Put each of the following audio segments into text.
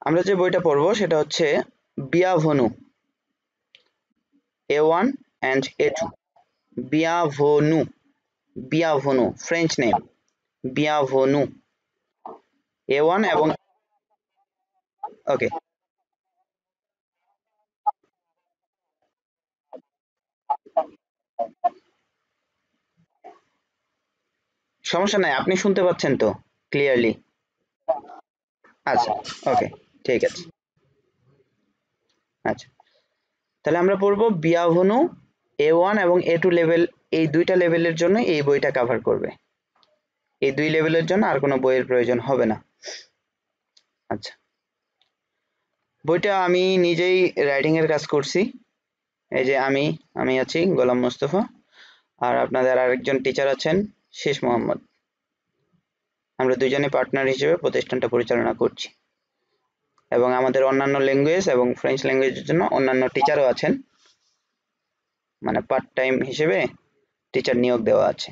আমরা যে বইটা পড়বো সেটা হচ্ছে বিয়াভনু A1 and A2. বিয়াভনু, বিয়াভনু ফ্রেঞ্চ নেম, বিয়াভনু A1 এবং ওকে, সমস্যা নাই, আপনি শুনতে পাচ্ছেন তো ক্লিয়ারলি? আচ্ছা, ওকে, ঠিক আছে। আচ্ছা, তাহলে আমরা পড়বো বিয়াভনু A1 এবং A2 লেভেল, এই দুইটা লেভেলের জন্য এই বইটা কভার করবে। এই দুই লেভেলের জন্য আর কোনো বইয়ের প্রয়োজন হবে না। আচ্ছা, বইটা আমি নিজেই রাইটিং এর কাজ করছি। এই যে আমি আছি গোলাম মোস্তফা, আর আপনাদের আরেকজন টিচার আছেন শেষ মোহাম্মদ। আমরা দুইজনে পার্টনার হিসেবে প্রতিষ্ঠানটা পরিচালনা করছি, এবং আমাদের অন্যান্য ল্যাঙ্গুয়েজ এবং ফ্রেঞ্চ ল্যাঙ্গুয়েজের জন্য অন্যান্য টিচারও আছেন, মানে পার্ট টাইম হিসেবে টিচার নিয়োগ দেওয়া আছে।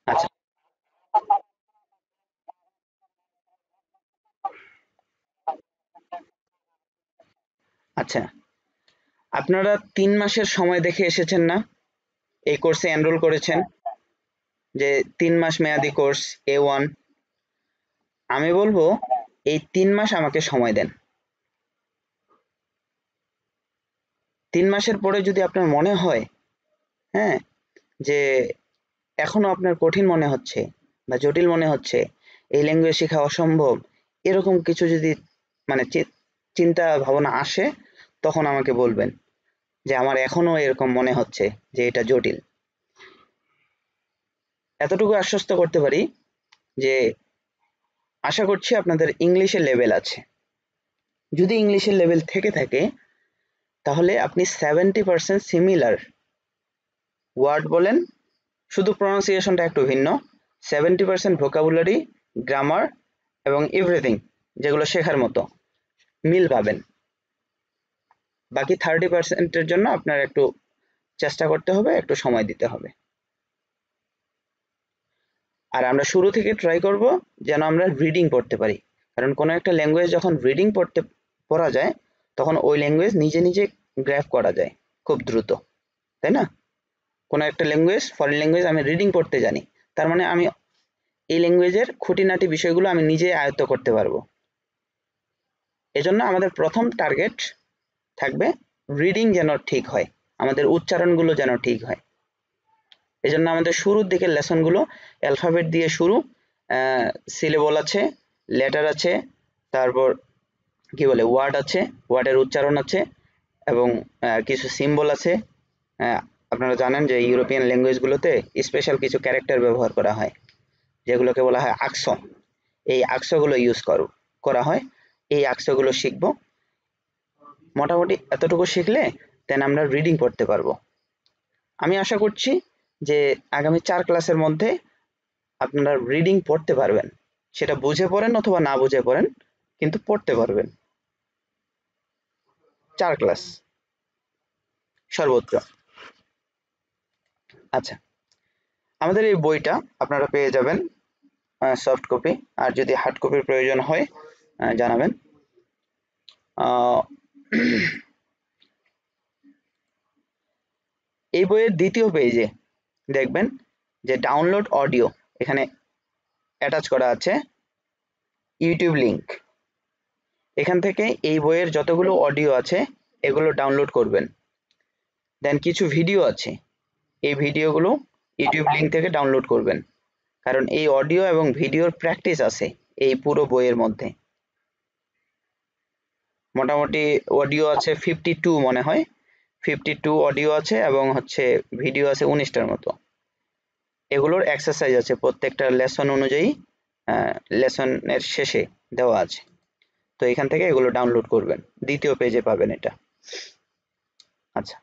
আচ্ছা, আচ্ছা, আপনারা 3 মাসের সময় দেখে এসেছেন না? এই কোর্সে এনরোল করেছেন যে 3 মাস মেয়াদি কোর্স A1। আমি বলবো এই 3 মাস আমাকে সময় দেন। 3 মাসের পরে যদি আপনার মনে হয়, হ্যাঁ, যে এখনো আপনার কঠিন মনে হচ্ছে বা জটিল মনে হচ্ছে, এই ল্যাঙ্গুয়েজ শেখা অসম্ভব, এরকম কিছু যদি মানে চিন্তা ভাবনা আসে, তখন আমাকে বলবেন যে আমার এখনো এরকম মনে হচ্ছে যে এটা জটিল। এতটুকু আশ্বস্ত করতে পারি যে আশা করছি আপনাদের ইংলিশের লেভেল আছে। যদি ইংলিশের লেভেল থেকে থাকে তাহলে আপনি 70% সিমিলার ওয়ার্ড বলেন, শুধু প্রনাউন্সিয়েশনটা একটু ভিন্ন। 70% ভোকাবুলারি, গ্রামার এবং এভরিথিং যেগুলো শেখার মতো মিল পাবেন। বাকি 30%-এর জন্য আপনার একটু চেষ্টা করতে হবে, একটু সময় দিতে হবে। আর আমরা শুরু থেকে ট্রাই করব যেন আমরা রিডিং পড়তে পারি, কারণ কোনো একটা ল্যাঙ্গুয়েজ যখন রিডিং পড়া যায়, তখন ওই ল্যাঙ্গুয়েজ নিজে নিজে গ্র্যাব করা যায় খুব দ্রুত, তাই না? কোনো একটা ল্যাঙ্গুয়েজ, ফরেন ল্যাঙ্গুয়েজ আমি রিডিং পড়তে জানি, তার মানে আমি এই ল্যাঙ্গুয়েজের খুঁটিনাটি বিষয়গুলো আমি নিজে আয়ত্ত করতে পারবো। এজন্য আমাদের প্রথম টার্গেট থাকবে রিডিং যেন ঠিক হয়, আমাদের উচ্চারণগুলো যেন ঠিক হয়। এজন্য আমাদের শুরুর দিকে লেসনগুলো অ্যালফাবেট দিয়ে শুরু, সিলেবল আছে, লেটার আছে, তারপর কি বলে ওয়ার্ড আছে, ওয়ার্ডের উচ্চারণ আছে, এবং কিছু সিম্বল আছে। আপনারা জানেন যে ইউরোপিয়ান ল্যাঙ্গুয়েজগুলোতে স্পেশাল কিছু ক্যারেক্টার ব্যবহার করা হয়, যেগুলোকে বলা হয় আকস। এই আকসগুলো ইউজ করা হয়। এই আকসগুলো শিখব। মোটামুটি এতটুকু শিখলে দেন আমরা রিডিং পড়তে পারবো। আমি আশা করছি যে আগামী 4 ক্লাসের মধ্যে আপনারা রিডিং পড়তে পারবেন, সেটা বুঝে পড়েন অথবা না বুঝে পড়েন, কিন্তু পড়তে পারবেন। 4 ক্লাস সর্বোচ্চ। আচ্ছা, আমাদের এই বইটা আপনারা পেয়ে যাবেন সফট কপি, আর যদি হার্ড কপির প্রয়োজন হয় জানাবেন। এই বইয়ের দ্বিতীয় পেজে দেখবেন যে ডাউনলোড অডিও, এখানে অ্যাটাচ করা আছে ইউটিউব লিংক। এখান থেকে এই বইয়ের যতগুলো অডিও আছে এগুলো ডাউনলোড করবেন। দেন কিছু ভিডিও আছে, এই ভিডিওগুলো ইউটিউব লিংক থেকে ডাউনলোড করবেন, কারণ এই অডিও এবং ভিডিওর প্র্যাকটিস আছে এই পুরো বইয়ের মধ্যে। মোটামুটি অডিও আছে 52 মনে হয়, 52 অডিও আছে, এবং হচ্ছে ভিডিও আছে 19টার মতো। এগুলোর এক্সারসাইজ আছে প্রত্যেকটা লেসন অনুযায়ী, লেসনের শেষে দেওয়া আছে। তো এখান থেকে এগুলো ডাউনলোড করবেন, দ্বিতীয় পেজে পাবেন এটা। আচ্ছা,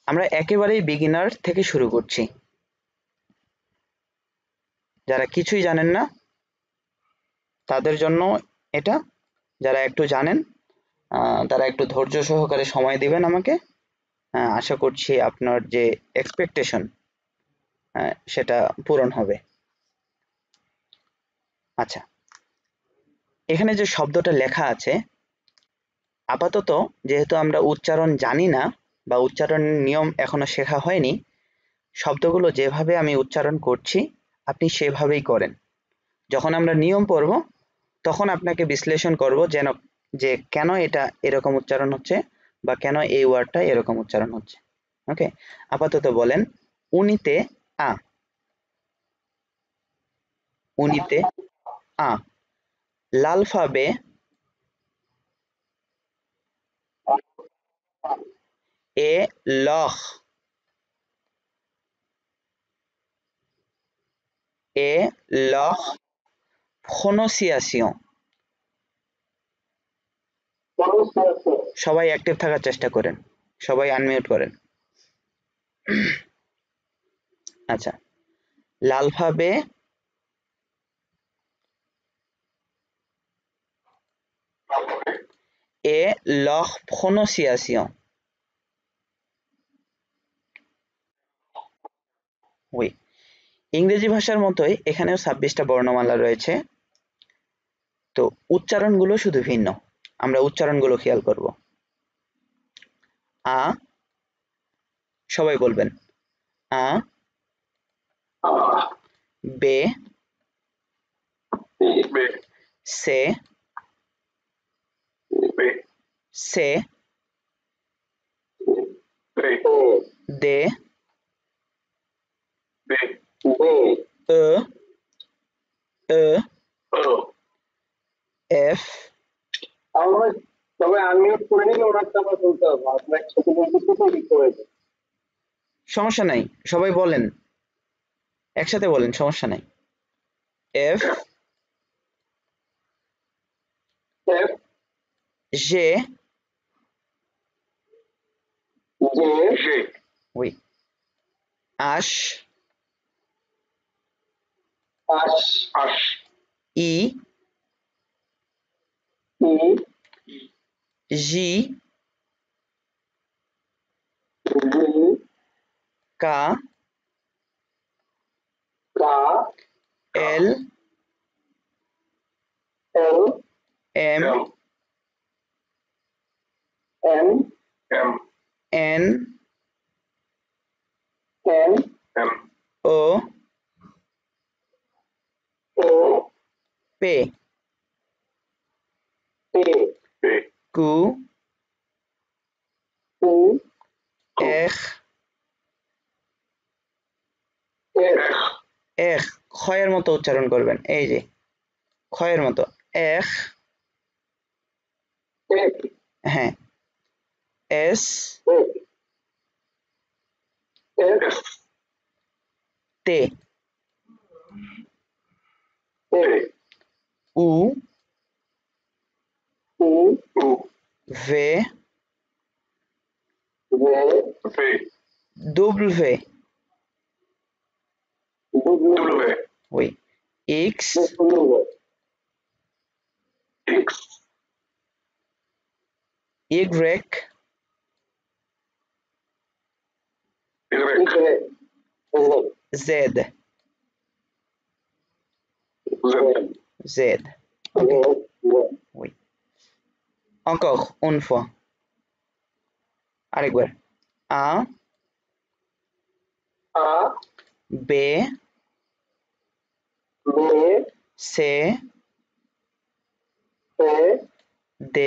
আমরা একেবারেই বিগিনার থেকে শুরু করছি। যারা কিছুই জানেন না তাদের জন্য এটা, যারা একটু জানেন তারা একটু ধৈর্য সহকারে সময় দিবেন আমাকে, আশা করছি আপনার যে এক্সপেকটেশন সেটা পূরণ হবে। আচ্ছা, এখানে যে শব্দটা লেখা আছে, আপাতত যেহেতু আমরা উচ্চারণ জানি না বা উচ্চারণের নিয়ম এখনো শেখা হয়নি, শব্দগুলো যেভাবে আমি উচ্চারণ করছি আপনি সেভাবেই করেন। যখন আমরা নিয়ম পড়ব তখন আপনাকে বিশ্লেষণ করব যে কেন এটা এরকম উচ্চারণ হচ্ছে বা কেন এই ওয়ার্ডটা এরকম উচ্চারণ হচ্ছে। ওকে, আপাতত বলেন উনিতে আ, উনিতে আ, l'alphabet est leur prononciation। সবাই অ্যাক্টিভ থাকার চেষ্টা করেন, সবাই আনমিউট করেন। আচ্ছা, l'alphabet et leur prononciation। oui, ইংরেজি ভাষার মতোই এখানেও 26টা বর্ণমালা রয়েছে, তো উচ্চারণগুলো শুধু ভিন্ন। আমরা উচ্চারণগুলো খেয়াল করব। আ, সবাই বলবেন আ, বে, সে, সে, দে, এ, এ, এফ। সবাই আনমিউট করে নিলে ওনার আবার বলতে হবে, আপনার ছোট বলতে করে দেন। সমস্যা নাই, সবাই বলেন, একসাথে বলেন, সমস্যা নাই। এফ, এফ, জে, জে, oui, H, আশ, আশ, I, ই, J, জি, K, কা, L, এল, M, এম, N, এম, O, ও, P, পে, Q, কু, R, এফ, R, ক্ষয়ের মতো উচ্চারণ করবেন, এই যে ক্ষয়ের মতো R, এফ, হ্যাঁ, S, এফ, এফ, T, এ, U, উ, V, ভে, W, W, oui, X, W, Y, Z, Z. Ok, oui. Encore une fois. আরেকবার। A, আ, B, বে, C, এ, D,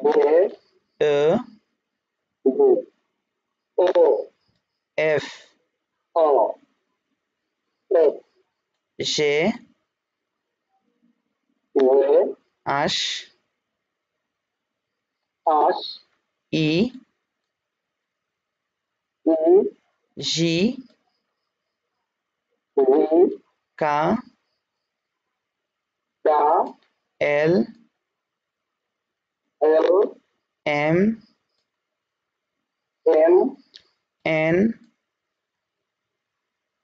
বে, E, জি, ও, F, অ, এফ, G, ভে, H, আশ, I, ই, J, জি, K, কা, L, এল, M, এম, N,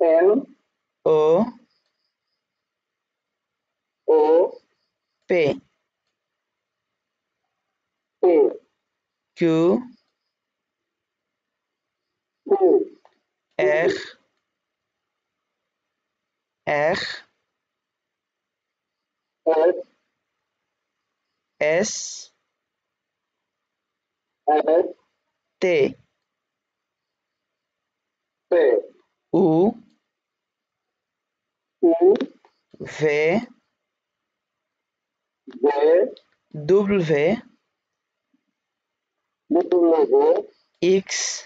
এন, O, ও, P, পে, Q, R, R, S, T, U, V, W, X,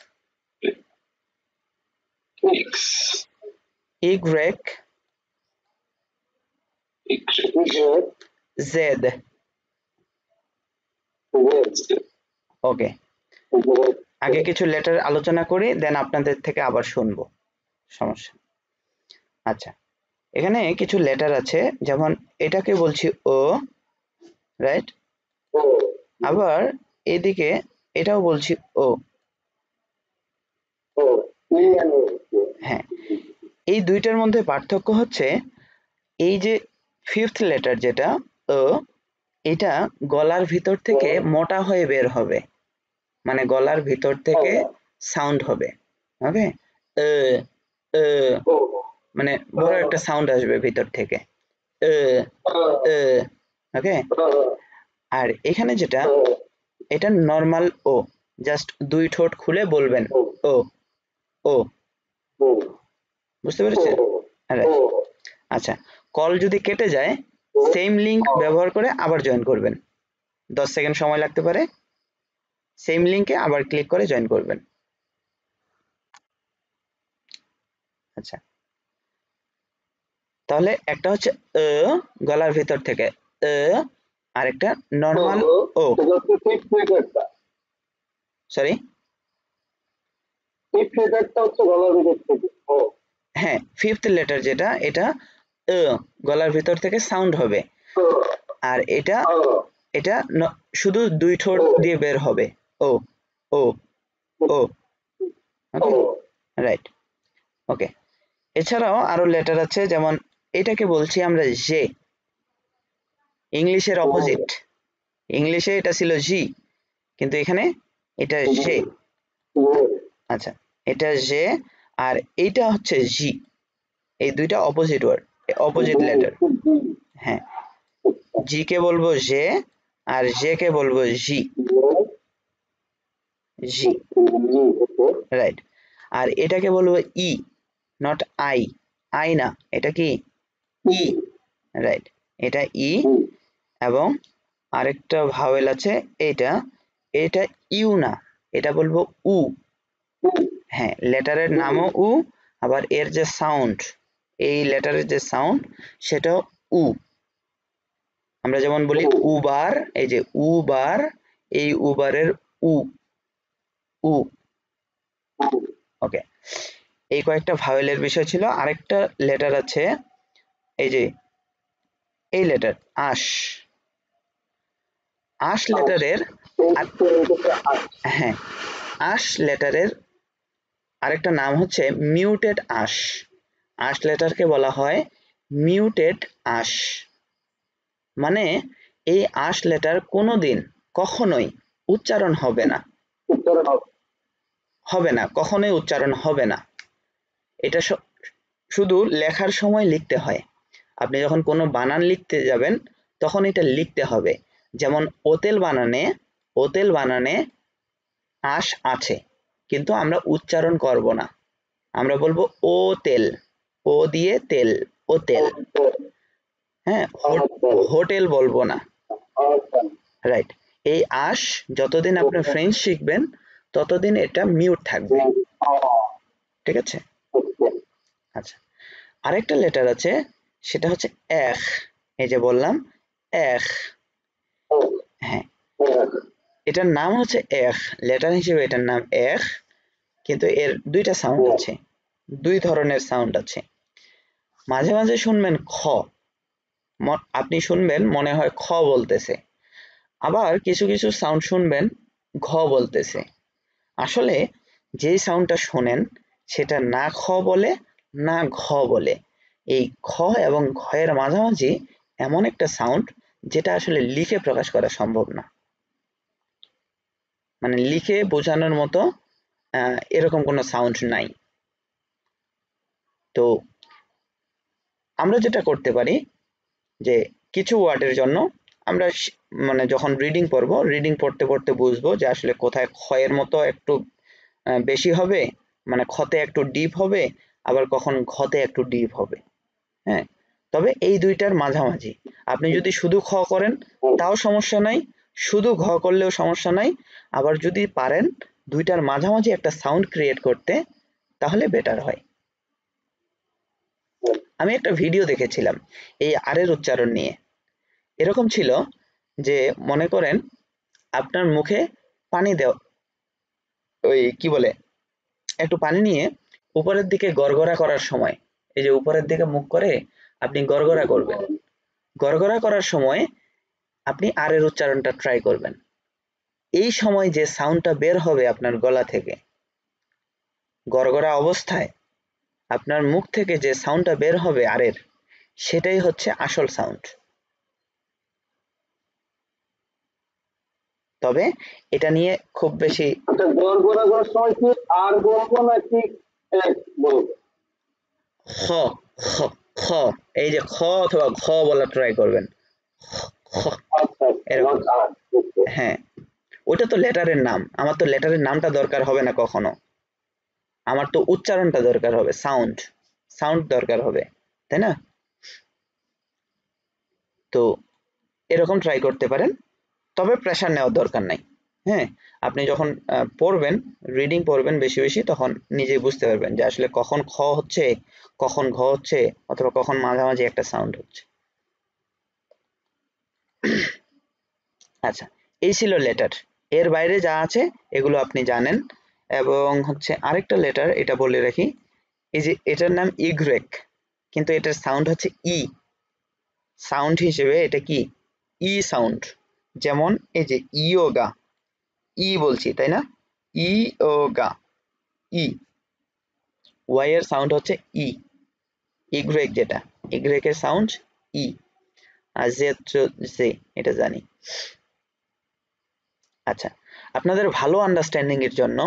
Y, Z. ওকে, আগে কিছু লেটার আলোচনা করি, দেন আপনাদের থেকে আবার শুনবো, সমস্যা। আচ্ছা, এখানে কিছু লেটার আছে, যেমন এটাকে বলছি ও, রাইট? আবার এদিকে এটাও বলছি ও। হ্যাঁ, এই দুইটার মধ্যে পার্থক্য হচ্ছে এই যে ফিফথ লেটার যেটা ও, এটা গলার ভিতর থেকে মোটা হয়ে বের হবে, মানে গলার ভিতর থেকে সাউন্ড হবে। ওকে, মানে বড় একটা সাউন্ড আসবে ভিতর থেকে, ওকে। আর এখানে যেটা, এটা নর্মাল ও, জাস্ট দুই ঠোঁট খুলে বলবেন ও, ও, বুঝতে পেরেছেন? আচ্ছা, কল যদি কেটে যায়, সেম লিংক ব্যবহার করে আবার জয়েন করবেন, 10 সেকেন্ড সময় লাগতে পারে, সেম লিংকে আবার ক্লিক করে জয়েন করবেন। আচ্ছা, তাহলে একটা হচ্ছে গলার ভিতর থেকে আর একটা নর্মাল ও, সরি, হ্যাঁ, ফিফথ লেটার যেটা, এটা গলার ভিতর থেকে সাউন্ড হবে, আর এটা এটা শুধু দুই ঠোঁট দিয়ে বের হবে, ও, ও, ও। ওকে, রাইট। ওকে, এছাড়াও আরো লেটার আছে, যেমন এটাকে বলছি আমরা জে, ইংলিশের অপোজিট। ইংলিশে এটা ছিল জি, কিন্তু এখানে এটা জে। আচ্ছা, এটা জে আর এইটা হচ্ছে জি, এই দুইটা অপোজিট ওয়ার্ড, অপোজিট লেটার। হ্যাঁ, জি কে বলবো জে আর জে কে বলবো জি, জি, রাইট। আর এটাকে বলবো ই, নট আই, আই না, এটা কি ই, রাইট, এটা ই। এবং আরেকটা ভাওয়েল আছে, এটা এটা ইউ না, এটা বলবো উ। হ্যাঁ, লেটারের নামও উ, আবার এর যে সাউন্ড, এই লেটারের যে সাউন্ড সেটাও উ। আমরা যেমন বলি উবার, এই যে উবার, এই উবারের উ, উ। ওকে, এই কয়েকটা ভাওয়েলের বিষয় ছিল। আরেকটা লেটার আছে, এই যে এই লেটার আশ, আশ লেটারের, হ্যাঁ, আশ লেটারের আরেকটা নাম হচ্ছে মিউটেড আশ। আশ লেটারকে বলা হয় মিউটেড আশ, মানে এই আশ লেটার কোনোদিন কখনোই উচ্চারণ হবে না, হবে না, কখনোই উচ্চারণ হবে না। এটা শুধু লেখার সময় লিখতে হয়, আপনি যখন কোনো বানান লিখতে যাবেন তখন এটা লিখতে হবে। যেমন ওতেল বানানে, ওতেল বানানে আশ আছে, কিন্তু আমরা উচ্চারণ করব না, আমরা বলবো ও তেল, ও দিয়ে তেল, ও তেল। হ্যাঁ, হোটেল বলবো না, রাইট। এই আশ যতদিন আপনি ফ্রেঞ্চ শিখবেন ততদিন এটা মিউট থাকবে, ঠিক আছে? আচ্ছা, আরেকটা লেটার আছে, সেটা হচ্ছে এখ, এই যে বললাম এখ, হ্যাঁ, এটার নাম হচ্ছে এখ, লেটার হিসেবে এটার নাম এখ, কিন্তু এর দুইটা সাউন্ড আছে, দুই ধরনের সাউন্ড আছে। মাঝে মাঝে শুনবেন খ, আপনি শুনবেন মনে হয় খ বলতেছে, আবার কিছু কিছু সাউন্ড শুনবেন ঘ বলতেছে। আসলে যে সাউন্ডটা শোনেন সেটা না খ বলে না ঘ বলে, এই খ এবং ঘ এর মাঝামাঝি এমন একটা সাউন্ড যেটা আসলে লিখে প্রকাশ করা সম্ভব না। মানে লিখে বোঝানোর মতো এরকম কোনো সাউন্ড নাই। তো আমরা যেটা করতে পারি যে কিছু ওয়ার্ডের জন্য আমরা মানে যখন রিডিং পড়তে পড়তে বুঝবো যে আসলে কোথায় ক্ষয়ের মতো একটু বেশি হবে, মানে খতে একটু ডিপ হবে, আবার কখন ঘতে একটু ডিপ হবে। হ্যাঁ, তবে এই দুইটার মাঝামাঝি। আপনি যদি শুধু খ করেন তাও সমস্যা নাই, শুধু ঘ করলেও সমস্যা নাই, আবার যদি পারেন দুইটার মাঝামাঝি একটা সাউন্ড ক্রিয়েট করতে তাহলে বেটার হয়। আমি একটা ভিডিও দেখেছিলাম এই আরের উচ্চারণ নিয়ে। এরকম ছিল যে মনে করেন আপনার মুখে পানি দেওয়া, ওই কি বলে, একটু পানি নিয়ে উপরের দিকে গড়গড়া করার সময়, এই যে উপরের দিকে মুখ করে আপনি গড়গড়া করবেন, গড়গড়া করার সময় আপনি আরের উচ্চারণটা ট্রাই করবেন। এই সময় যে সাউন্ডটা বের হবে আপনার গলা থেকে গড়গড়া অবস্থায়, আপনার মুখ থেকে যে সাউন্ডটা বের হবে আরের, সেটাই হচ্ছে আসল সাউন্ড। তবে এটা নিয়ে খুব বেশি গড়গড়া করার সময় কি আর বলবো নাকি এক বলবো? খ খ খ, এই যে খ অথবা ঘ বলা ট্রাই করবেন, খ, আচ্ছা এরকম। আচ্ছা। হ্যাঁ, ওটা তো লেটারের নাম, আমার তো লেটারের নামটা দরকার হবে না কখনো, আমার তো উচ্চারণটা দরকার হবে, সাউন্ড সাউন্ড দরকার হবে, তাই না? তো এরকম ট্রাই করতে পারেন, তবে প্রেশার নেওয়ার দরকার নাই। হ্যাঁ, আপনি যখন পড়বেন, রিডিং পড়বেন বেশি বেশি, তখন নিজেই বুঝতে পারবেন যে আসলে কখন খ হচ্ছে, কখন ঘ হচ্ছে, অথবা কখন মাঝামাঝি একটা সাউন্ড হচ্ছে। আচ্ছা, এই ছিল লেটার। এর বাইরে যা আছে এগুলো আপনি জানেন। এবং হচ্ছে আরেকটা লেটার, এটা বলে রাখি, এই যে এটার নাম ইগ্রেক, কিন্তু এটার সাউন্ড হচ্ছে ই, সাউন্ড হিসেবে এটা কি ই সাউন্ড। যেমন এই যে ইয়োগা, ই বলছি তাই না, ই ও গা, ই, ওয়াই এর সাউন্ড হচ্ছে ই, ইগ্রেক যেটা, ইগ্রেকের সাউন্ড ই। আর জেড জে, এটা জানি। আচ্ছা, আপনাদের ভালো আন্ডারস্ট্যান্ডিং এর জন্য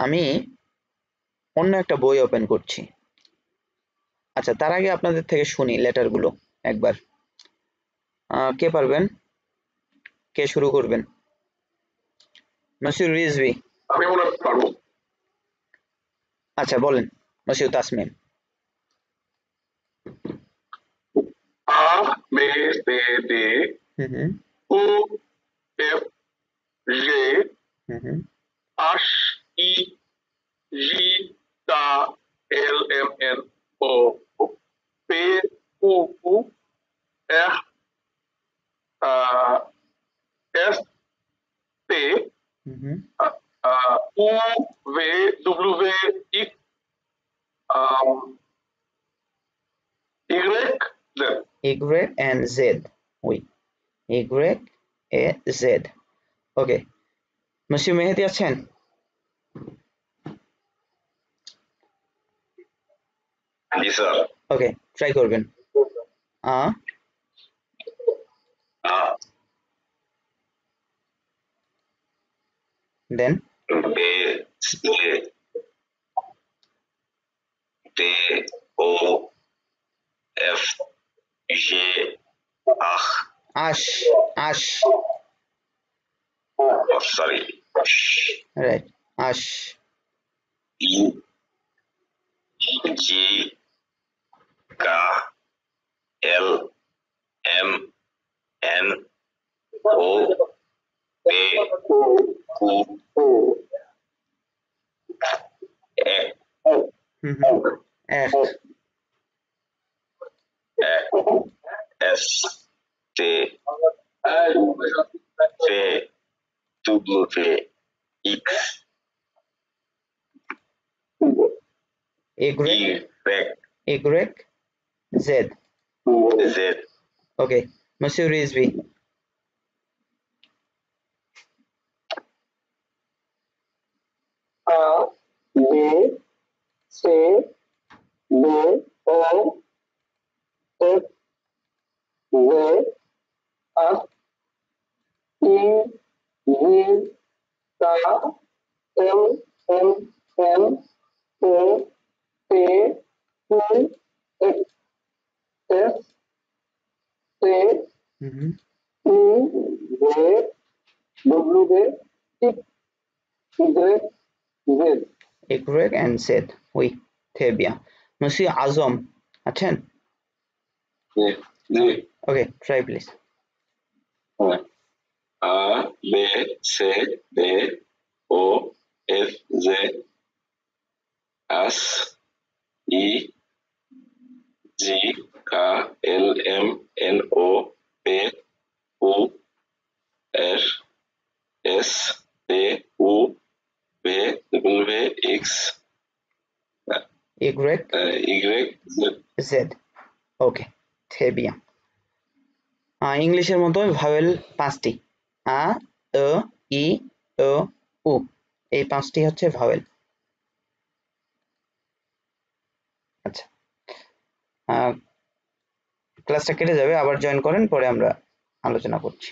আমি অন্য একটা বই ওপেন করছি। আচ্ছা, তার আগে আপনাদের থেকে শুনি লেটার গুলো একবার। কে পারবেন, কে শুরু করবেন? মসিউর রিজভি। আমি মনে হয় পারবো। আচ্ছা বলেন, মসিউ তাসমিম। আ বে সে দে হুম হুম উ এফ জে হুম হুম আশ ই জি তা এল এম এন ও পে উ উ এফ এস তে হুম হুম। উ ভে ডব্লিউ ইক ইগ্রেক জেড। Y and Z, ওই Y A Z। ওকে, মসিউ মেহেদি আছেন? জি স্যার। ওকে, ট্রাই করবেন। আ আ দেন বে সে দে ও এফ জে আহ আশ, আশ, সরি রাইট, আশ, ই জি কা এল এম এন ও পে কু এক হুম হুম, এক, এক এস তে ফে ডব্লিউ ইক্স Y Z। জেড। ওকে, মসিউ রিজভি। আ বে সে দে ও এফ জে আহ ই জি কা এল এম এন ও পে কু এক্স এস তে উ জে ডব্লিউ জে টিক ইগ্রেট জেড Y and Z. Oui, très bien. Monsieur Azam, achen? জি Okay, try please. আ বে সে দে ও এফ জে এস ই জি কা এল এম এন ও পে উ আর এস টি উ ভি ডব্লিউ এক্স Y, ইগ্রেট জেড Z. Okay, très bien. ইংলিশের মতো ভাওয়েল 5টি আ এ ই ও উ এই 5টি হচ্ছে ভাওয়েল। আচ্ছা, ক্লাসটা কেটে যাবে, আবার জয়েন করেন, পরে আমরা আলোচনা করছি।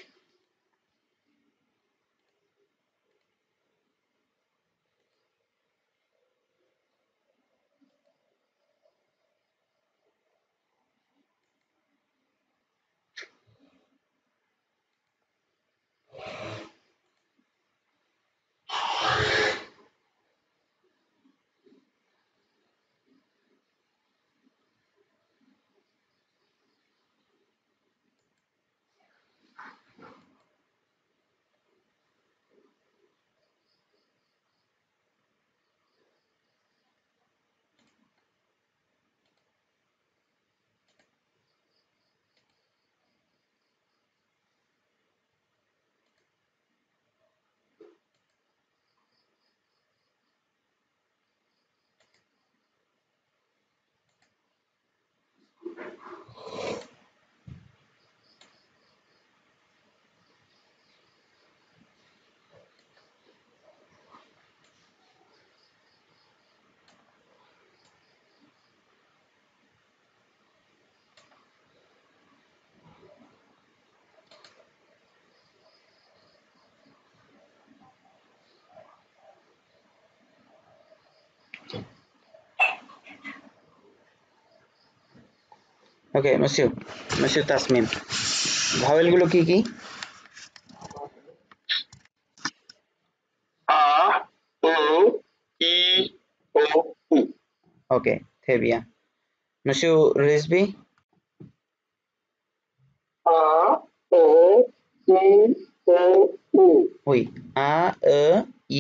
ওকে, monsieur তাসমিম, ভাওয়েল গুলো কি কি? আ ও ই ও উ ওকে, très bien. monsieur Rizvi? A O E O uh Oui, a e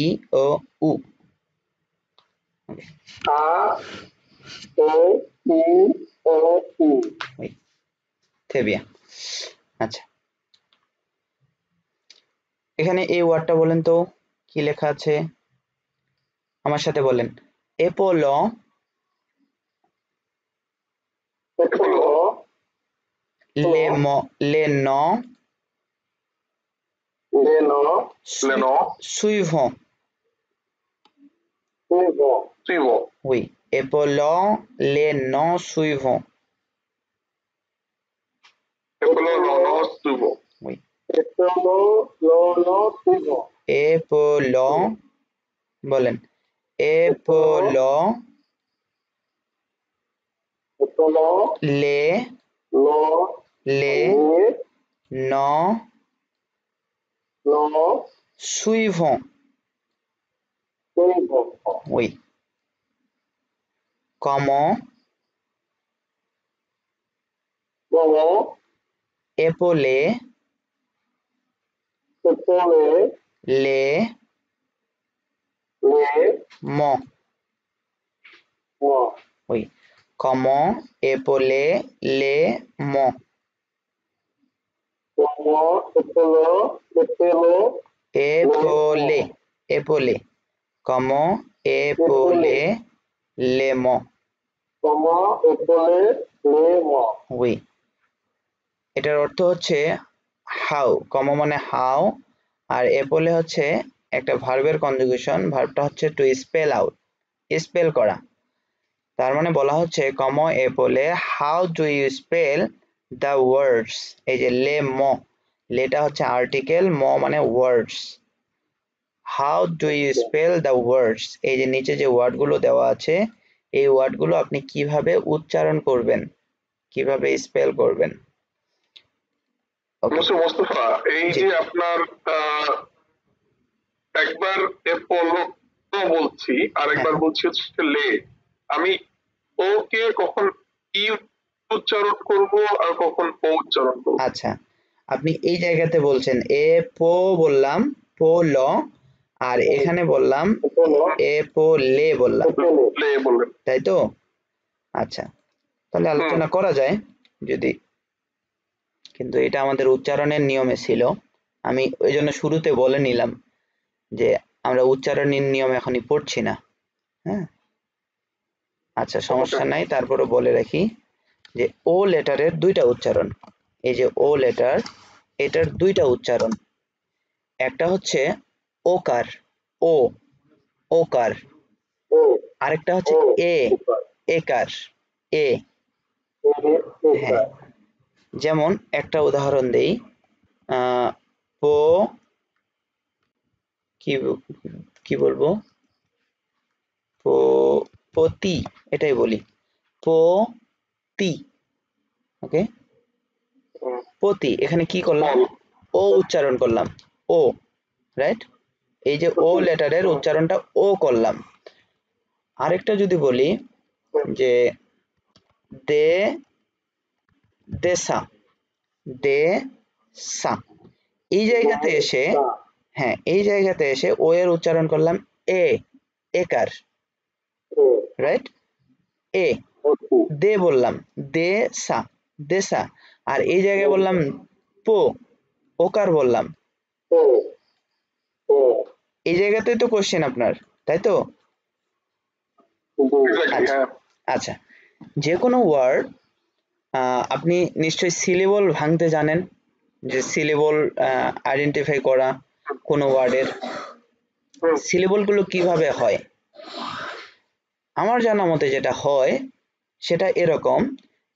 i o u. Okay. A O E O uh Oui, très bien. আচ্ছা, এখানে এই ওয়ার্ডটা বলেন তো কি লেখা আছে, আমার সাথে বলেন। এপোলো এপোলো les noms লেনো suivants. suivant Oui, épaulons les noms suivants. এপোলো লোনো suivant Oui, এপোলো লোনো suivant épaulons বলেন, épaulons এপোলো les লো noms লো suivants. suivant Oui. Comment comment épauler épauler les mots. mots Oui. Comment épauler les mots. comment épauler Épauler. Comment épauler les mots. comment épauler les mots Oui. এটার অর্থ হচ্ছে how, কমো মানে how, আর এপোলে হচ্ছে একটা ভার্বের কনজুগেশন, ভার্বটা হচ্ছে টু স্পেল আউট, স্পেল করা। তার মানে বলা হচ্ছে কমো এপোলে how do you spell the words. এই যে লে ম, লেটা হচ্ছে আর্টিকেল, ম মানে words. How do you spell the words, এই যে নিচে যে ওয়ার্ডগুলো দেওয়া আছে এই ওয়ার্ডগুলো আপনি কিভাবে উচ্চারণ করবেন, কিভাবে স্পেল করবেন। ওকে, মিস্টার মোস্তফা, এই জি। যে আপনার একবার এপোলো বলছি আর একবার হ্যাঁ। বলছি হচ্ছে লে, আমি ও কে কখন ই উচ্চারণ করব আর কখন ও উচ্চারণ করব? আচ্ছা, আপনি এই জায়গাতে বলছেন এ পো বললাম, পো ল, আর এখানে বললাম এ পো লে বললাম, লে বললেন। তাই তো? আচ্ছা, তাহলে আলোচনা করা যায় যদি, কিন্তু এটা আমাদের উচ্চারণের নিয়মে ছিল, আমি ওই জন্য শুরুতে বলে নিলাম যে আমরা উচ্চারণের নিয়ম এখনই পড়ছি না। হ্যাঁ, আচ্ছা সমস্যা নাই, তারপরে বলে রাখি যে ও লেটারের দুইটা উচ্চারণ, এই যে ও লেটার, এটার দুইটা উচ্চারণ, একটা হচ্ছে ওকার, ও ওকার, আরেকটা হচ্ছে এ একার, এ। হ্যাঁ, যেমন একটা উদাহরণ দেই, পো কি বলবো, পতি, এটাই বলি, পতি। ওকে, পতি, এখানে কি করলাম, ও উচ্চারণ করলাম, ও, রাইট, এই যে ও লেটারের উচ্চারণটা ও করলাম। আরেকটা যদি বলি যে দে দেশা, দে সা, এই জায়গাতে এসে, হ্যাঁ এই জায়গাতে এসে ও এর উচ্চারণ করলাম এ, একার, রাইট, এ, দে বললাম, দে সা, দেশা, আর এই জায়গায় বললাম পো, ওকার বললাম, এই জায়গাতে তো কোশ্চেন আপনার, তাই তো? আচ্ছা, আচ্ছা, যে কোনো ওয়ার্ড আপনি নিশ্চয়ই সিলেবল ভাঙতে জানেন, যে সিলেবল আইডেন্টিফাই করা কোনো ওয়ার্ডের, সিলেবল গুলো কিভাবে হয়, আমার জানা মতে যেটা হয় সেটা এরকম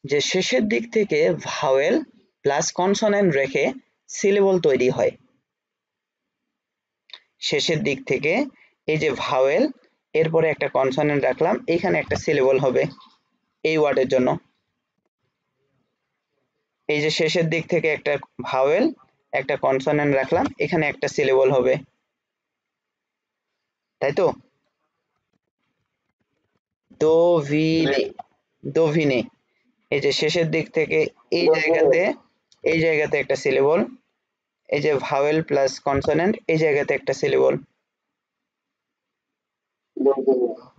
যে শেষের দিক থেকে ভাওয়েল প্লাস কনসোনেন্ট রেখে সিলেবল তৈরি হয়, শেষের দিক থেকে এই যে ভাওয়েল, এরপরে একটা কনসোনেন্ট রাখলাম, এখানে একটা সিলেবল হবে এই ওয়ার্ডের জন্য, এই যে শেষের দিক থেকে একটা ভাওয়েল একটা কনসোনেন্ট রাখলাম, এখানে একটা সিলেবল হবে, তাই তো? দোভিনে, দোভিনে, এই যে শেষের দিক থেকে এই জায়গাতে একটা সিলেবল, এই যে ভাওয়েল প্লাস কনসোনেন্ট এই জায়গাতে একটা সিলেবল।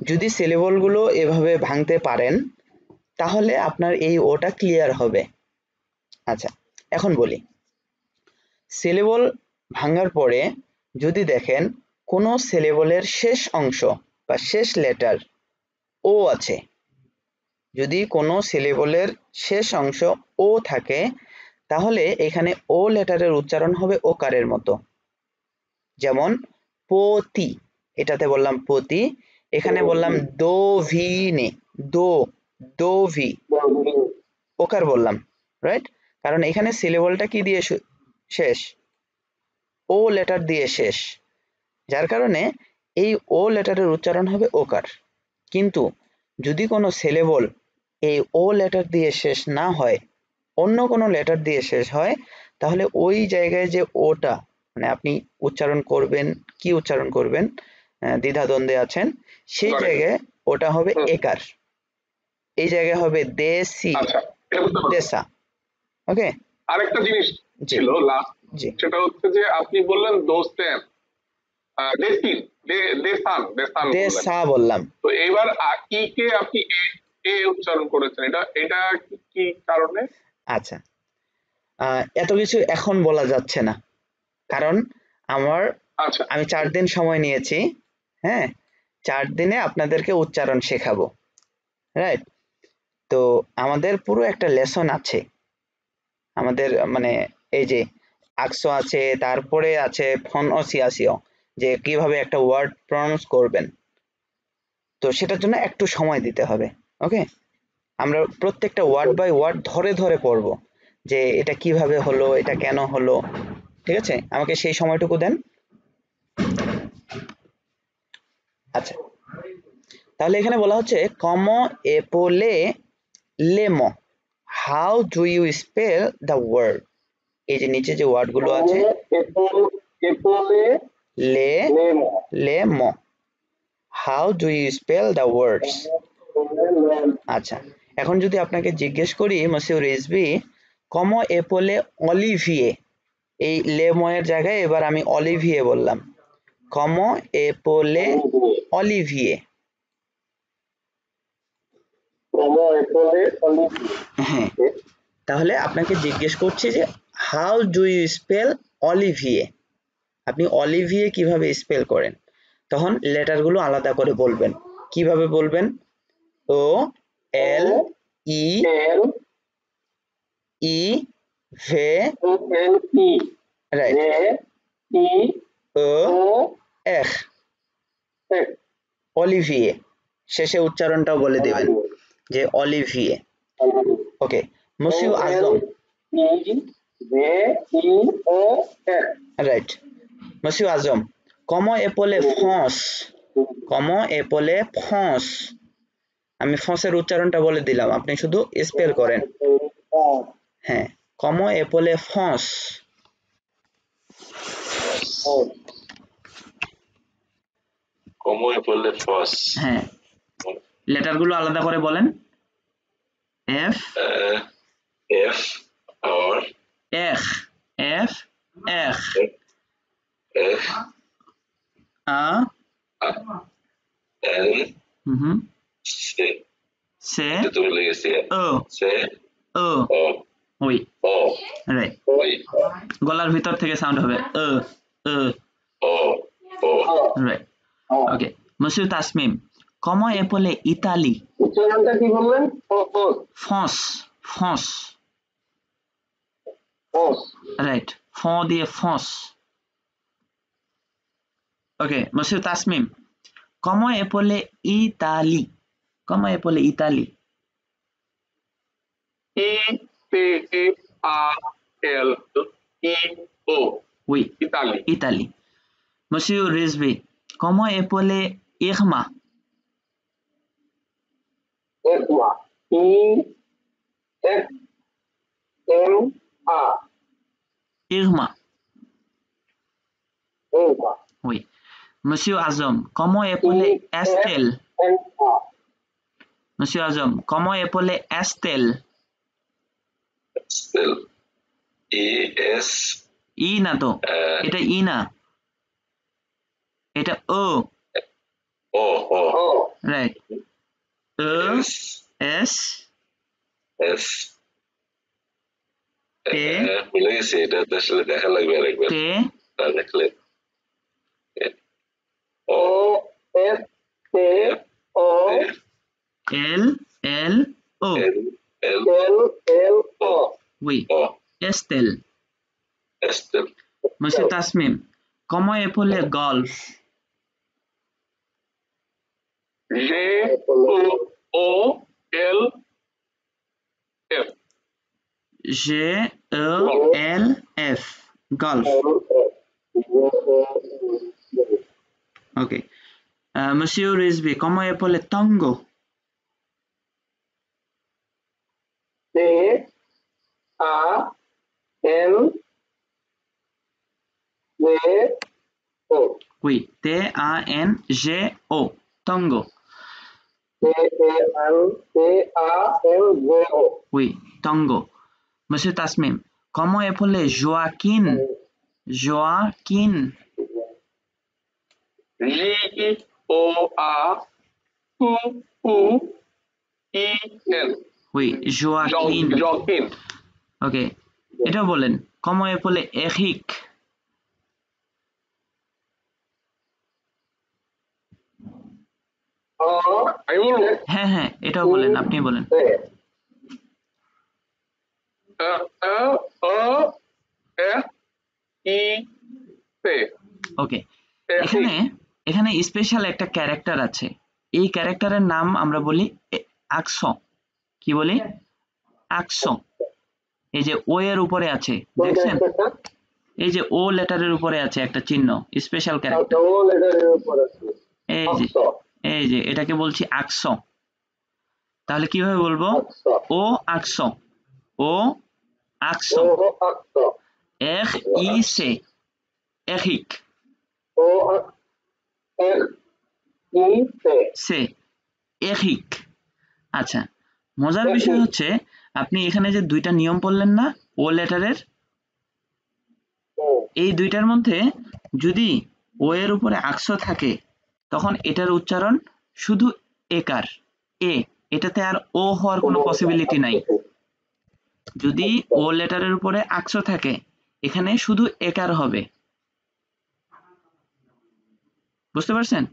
যদি সিলেবল গুলো এভাবে ভাঙতে পারেন তাহলে আপনার এই ওটা ক্লিয়ার হবে। আচ্ছা, এখন বলি, সিলেবল ভাঙার পরে যদি দেখেন কোনো সিলেবলের শেষ অংশ বা শেষ লেটার ও আছে, যদি কোনো সিলেবলের শেষ অংশ ও থাকে তাহলে এখানে ও লেটারের উচ্চারণ হবে ওকারের মতো, যেমন পতি, এটাতে বললাম পতি, এখানে বললাম দোভিনে, দো, দোভি, ওকার বললাম, রাইট, কারণ এখানে সিলেবলটা কি দিয়ে শেষ, ও লেটার দিয়ে শেষ, যার কারণে এই ও লেটারের উচ্চারণ হবে ওকার। কিন্তু যদি কোনো সিলেবল এই ও লেটার দিয়ে শেষ না হয়, অন্য কোনো লেটার দিয়ে শেষ হয়, তাহলে ওই জায়গায় যে ওটা, মানে আপনি উচ্চারণ করবেন, কি উচ্চারণ করবেন দ্বিধাদ্বন্দ্বে আছেন, সেই জায়গায় ওটা হবে একার, এই জায়গায় হবে দেশি, দেশা। ওকে, আরেকটা জিনিস ছিল লাস্ট, জি, সেটা হচ্ছে যে আপনি বললেন দোস্তেন, দেশিন, দেশান, দেশান দেশা বললাম, তো এবার ই কে আপনি এ উচ্চারণ করেছেন, এটা এটা কি কারণে? আচ্ছা, এত কিছু এখন বলা যাচ্ছে না, কারণ আমি 4 দিন সময় নিয়েছি, হ্যাঁ 4 দিনে আপনাদেরকে উচ্চারণ শেখাবো, রাইট, তো আমাদের পুরো একটা লেসন আছে, আমাদের মানে এই যে আকসো আছে, তারপরে আছে ফনসিয়াসিও, যে কিভাবে একটা ওয়ার্ড প্রনাউন্স করবেন, তো সেটার জন্য একটু সময় দিতে হবে। ওকে, আমরা প্রত্যেকটা ওয়ার্ড বাই ওয়ার্ড ধরে ধরে পড়বো যে এটা কিভাবে হলো, এটা কেন হলো, ঠিক আছে, আমাকে সেই সময়টুকু দেন। আচ্ছা, তাহলে এখানে বলা হচ্ছে কমো এপোলে লেমো, how do you spell the word. এই যে নিচে যে ওয়ার্ড গুলো আছে, এপোলে লে লেমো লেমো, how do you spell the words. আচ্ছা, এখন যদি আপনাকে জিজ্ঞেস করি মসিউ রিজভি কমো এপোলে অলিভিয়ে, এই লেমো এর জায়গায় এবার আমি অলিভিয়ে বললাম, কমো এপোলে অলিভিয়ে। কমো এপোলে অলিভিয়ে। হ্যাঁ, তাহলে আপনাকে জিজ্ঞেস করছি যে how do you spell Olivier, আপনি অলিভিয়ে কিভাবে স্পেল করেন, তখন লেটার গুলো আলাদা করে বলবেন। কিভাবে বলবেন? ও এল ই এল ই ভে, ও এল ই রাইট, এ ই ও ও এখ, এফ অলিভিয়ে, শেষে উচ্চারণটাও বলে দিবেন যে অলিভিয়ে। ওকে, মসিউ আজম, ই ভে ই ও এফ রাইট, মসিউ আজম কমো এপোলে ফ্রান্স, কমো এপোলে ফ্রান্স, আমি ফ্রান্সের উচ্চারণটা বলে দিলাম, আপনি শুধু স্পেল করেন। হ্যাঁ, কমো এপোলে ফ্রান্স। ¿Cómo এপোলে ফস? হ্যাঁ, লেটার গুলো আলাদা করে বলেন। এফ এফ আর এখ, এফ এখ, এফ আ এল সে, সে, এটা তো ভুলে গেছি, ও সে ও, ও ওই, ও রাইট, ওই গলার ভিতর থেকে সাউন্ড হবে ও ও, ও ও রাইট। ওকে, মসিউ তাসমিম কমো এপোলে ইতালি, উচ্চারণটা কি বললেন? ফ্রান্স, ফ্রান্স, রাইট, ফঁ দিয়ে ফ্রান্স। ওকে, মসিউ তাসমিম কমো এপোলে ইতালি, কমো এপোলে ইতালি, ই পি আর এল ই ও উই, ইতালি। ইতালি। মসিউ রিজভি কমো এপোলে ইগমা, একমা ই এফ এম আ ইগমা, একমা উই। মসিউ আজম কমো এপোলে এস্টেল, এম আ মসিউ আজম কমো এপোলে এস্টেল, স্পেল ই এস ই না তো, এটা ই না, এটা ও, ও ও ও রাইট, ও এস এস এস টে, ভুলে গেছি, এটা তো আসলে দেখা লাগবে আরেকবার, টে, না দেখলে ও ও এফ তে ও এল এল ও, এল এল এল এল ও উই, ও এস্টেল। এস্টেল মসিউ তাসমিম কমো এপোলে গলফ, জে ও এল এফ জে ও এল এফ, গলফ। ওকে, মসিউ রিজভি কমো এপোলে তঙ্গো, তে আ এল জে ও উই, তে আ এন জে ও, তঙ্গো, তে এল তে আ এল জে ও উই, তঙ্গো। মসিউ তাসমিম কমো এপোলে জোয়াকিন, জোয়াকিন, জি ও আ উ উ ই এন উই, জোয়াকিন। জকিন ওকে, এটাও বলেন কমো এপোলে এহিক, আমি বলবো হ্যাঁ হ্যাঁ এটাও বলেন, আপনি বলেন। এফ ই সে ওকে, এখানে এখানে স্পেশাল একটা ক্যারেক্টার আছে, এই ক্যারেক্টারের নাম আমরা বলি আকসন। কি বলি? আকসন। এই যে ও এর উপরে আছে, দেখছেন? এই যে ও লেটারের উপরে আছে একটা চিহ্ন, স্পেশাল ক্যারেক্টার। ও লেটারের উপর আছে। এই যে এটাকে বলছি আকস। তাহলে কিভাবে বলবো? ও আকস, ও আকস, এখ ই সে, এখিক, সে, এখিক। আচ্ছা, মজার বিষয় হচ্ছে আপনি এখানে যে দুইটা নিয়ম পড়লেন না ও লেটারের, এই দুইটার মধ্যে যদি ও এর উপরে আকস থাকে তখন এটার উচ্চারণ শুধু একার, এ, এটাতে আর ও হওয়ার কোনো পসিবিলিটি নাই। যদি ও লেটারের উপরে আকস থাকে এখানে শুধু একার হবে। বুঝতে পারছেন?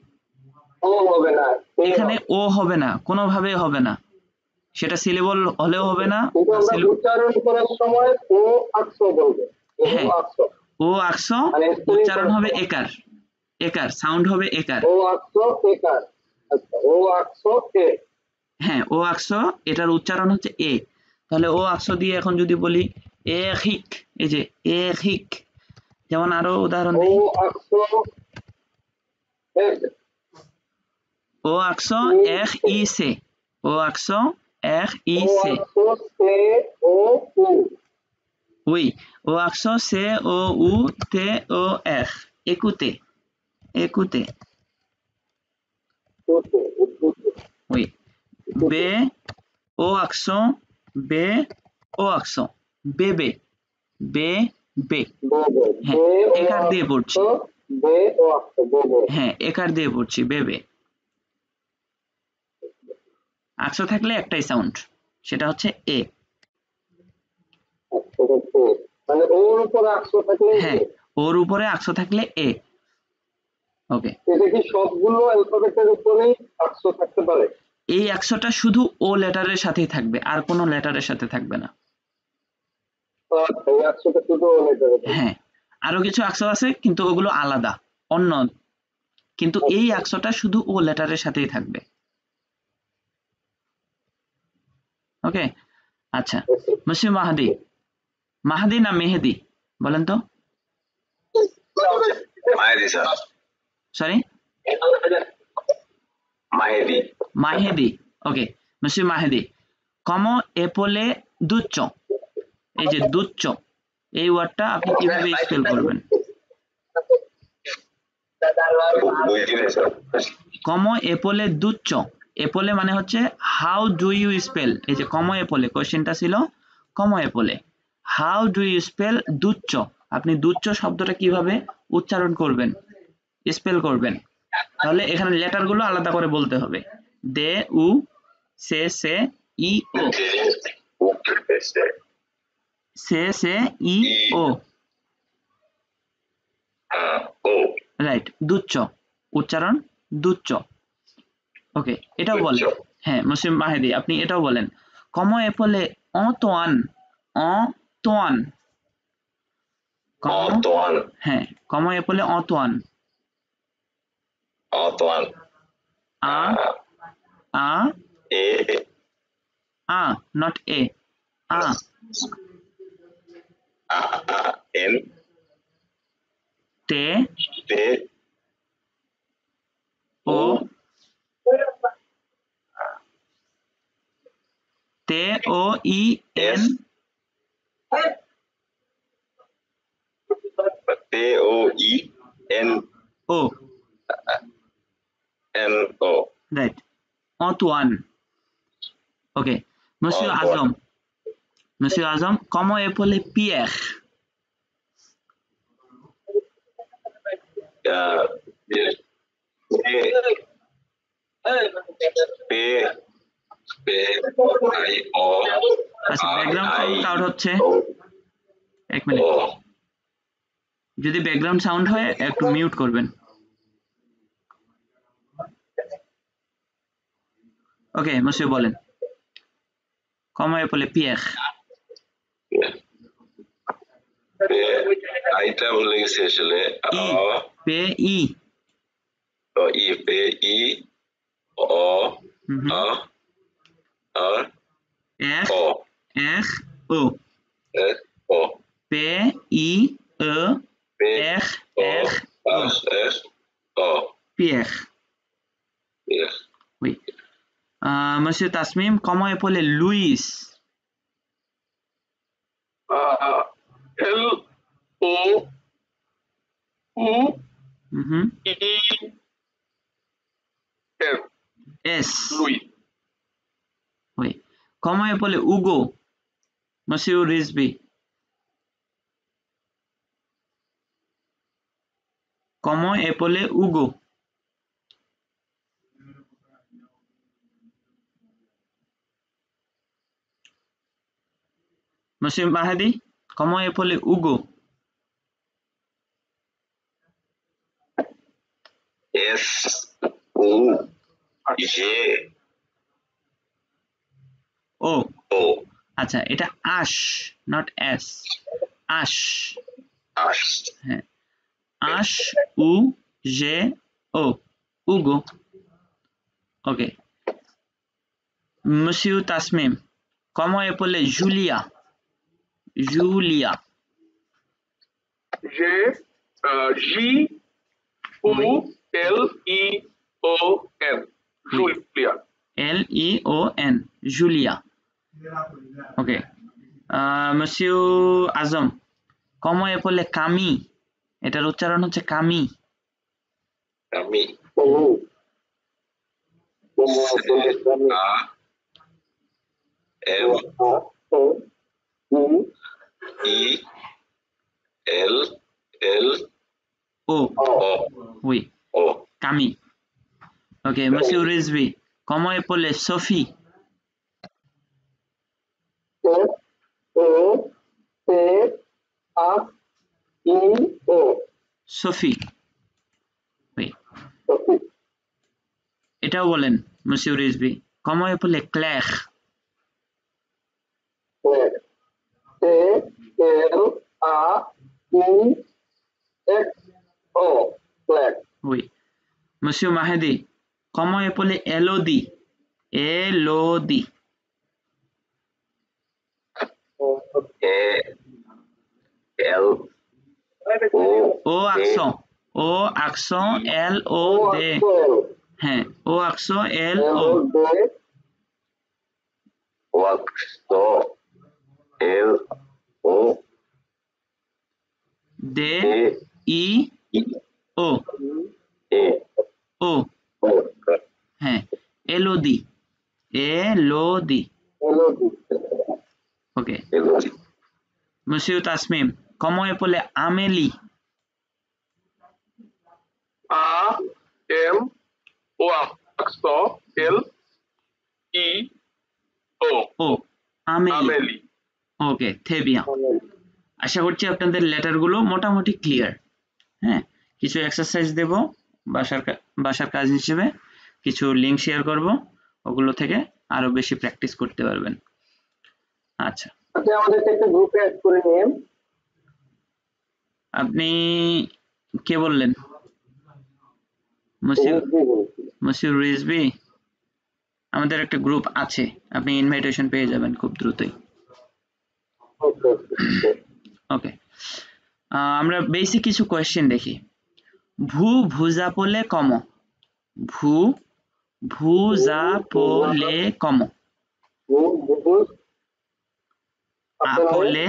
এখানে ও হবে না, কোনোভাবে হবে না, সেটা সিলেবল হলেও হবে না। উচ্চারণ করার সময় ও আকস বলবে। হ্যাঁ, ও আকস উচ্চারণ হবে একার, একার সাউন্ড হবে একার। ও আকস একার। আচ্ছা, ও আকস এ। হ্যাঁ, ও আকস এটার উচ্চারণ হচ্ছে এ। তাহলে ও আকস দিয়ে এখন যদি বলি এখিক, এই যে এখিক, যেমন আরো উদাহরণ দিই, ও আকস এক। ও আকস এখ ই সে, ও আকস এখ ই ও সে, আকস সে ও উ। উই, ও আকস সে ও উ তে ও এখ, একুতে, একুতে, উই, বে, ও আকস, বে, ও আকস, বেবে, বে, বে। হ্যাঁ, একার দিয়ে পড়ছি, বে ও আকস বেবে। হ্যাঁ একার দিয়ে পড়ছি, বেবে। আকস থাকলে একটাই সাউন্ড, সেটা হচ্ছে এ। মানে ওর উপর আকস থাকলে হ্যাঁ, ওর উপরে আকস থাকলে এ। ওকে, এটা কি সবগুলো অ্যালফাবেটের উপরেই আকস থাকতে পারে? এই আকসটা শুধু ও লেটারের সাথেই থাকবে, আর কোনো লেটারের সাথে থাকবে না। আচ্ছা, এই আকসটা শুধু ও লেটারে থাকবে। হ্যাঁ, আরো কিছু আকস আছে কিন্তু ওগুলো আলাদা, অন্য, কিন্তু এই আকসটা শুধু ও লেটারের সাথেই থাকবে। ওকে, আচ্ছা, মুসলিম মাহাদি, মাহাদি না মেহেদি বলেন তো? Mahedi sir, sorry, Mahedi. Mahedi. Okay, Muslim Mahedi, como epole duccio, এই যে দুচ্চ, এই ওয়ার্ডটা আপনি কিভাবে স্পেল করবেন? como epole duccio, এপোলে মানে হচ্ছে হাউ ডু ইউ স্পেল, এই যে como epole, কোশ্চেনটা ছিল como epole, how do you spell Duccio, আপনি দুচ্চ শব্দটা কিভাবে উচ্চারণ করবেন, স্পেল করবেন? তাহলে এখানে লেটার গুলো আলাদা করে বলতে হবে, দে, উ, সে, ই, ও, সে, ই, ও, রাইট, দুচ্চ উচ্চারণ, দুচ্চ। ওকে, এটাও বলেন। হ্যাঁ, মুসলিম মাহেদি আপনি এটাও বলেন, como epole Antoine, Antoine, হ্যাঁ, como epole Antoine, a, a, a, not a, a, te, o, te, o, i, n, o, right, Antoine. Okay, Monsieur Azam, Monsieur Azam, como epole Pierre, আচ্ছা background sound out হচ্ছে, এক minute, যদি background sound হয় একটু mute করবেন। ওকে, মুসিব বলেন, como epole Pierre, আইটা ভুলে গেছি আসলে। ই, পে, ই, ও, এখ, এখ, ও, পে, ই, এ, এখ, এখ, ও, Pierre. Monsieur Tasmim, comment appeler Louis? L-O-U-E-S. S. Louis. Oui. Comment appeler Hugo? Monsieur Risby. Comment appeler Hugo? Monsieur Mahdi, comment appeler Hugo? S-O-G-O. ও আচ্ছা, এটা আশ, নট এস। আশ, Ash. হ্যাঁ, আশ উ জে ও, উগো। ওকে। Monsieur Tasmim, comment appeler Julia? Julia. G-U-L-E-O-N. Julia. L-E-O-N, Julia. Okay. Monsieur Azam, comment appeler Camille? এটার উচ্চারণ হচ্ছে কামি। Kami. O. A-M-E-L-L-O. Oui, Kami. Okay, Monsieur Rizvi, comment appeler Sophie? S-O-A-F-E-O. Sophie. Oui. এটাও বলেন Monsieur Rizvi, comment appeler Claire? A-L-A-E-X-O. Claire. Oui. Monsieur Mahdi, comment appeler Elodie? Elodie. O accent. O accent L-O-D. হ্যাঁ, O accent L-O. D-E-O. O. হ্যাঁ, Elodie. Elodie. Okay. Monsieur Tasmim, comment appeler Amélie? A-M-O-L-E-O. O. Amélie. Amélie. ওকে, très bien. আশা করছি আপনাদের লেটারগুলো মোটামুটি clear. হ্যাঁ, কিছু exercise দেব বাসার কাজ হিসেবে, কিছু লিংক শেয়ার করব, ওগুলো থেকে আরো বেশি প্র্যাকটিস করতে পারবেন। আচ্ছা, আমাদেরকে একটা গ্রুপে অ্যাড করে নিন। আপনি কে বললেন? মসিউর রিজভি। আমাদের একটা গ্রুপ আছে, আপনি ইনভাইটেশন পেয়ে যাবেন খুব দ্রুতই। ওকে, আমরা বেসিক কিছু কোয়েশ্চেন দেখি। ভু ভুজা পোলে কম, ভু ভুজা পোলে কম, আপলে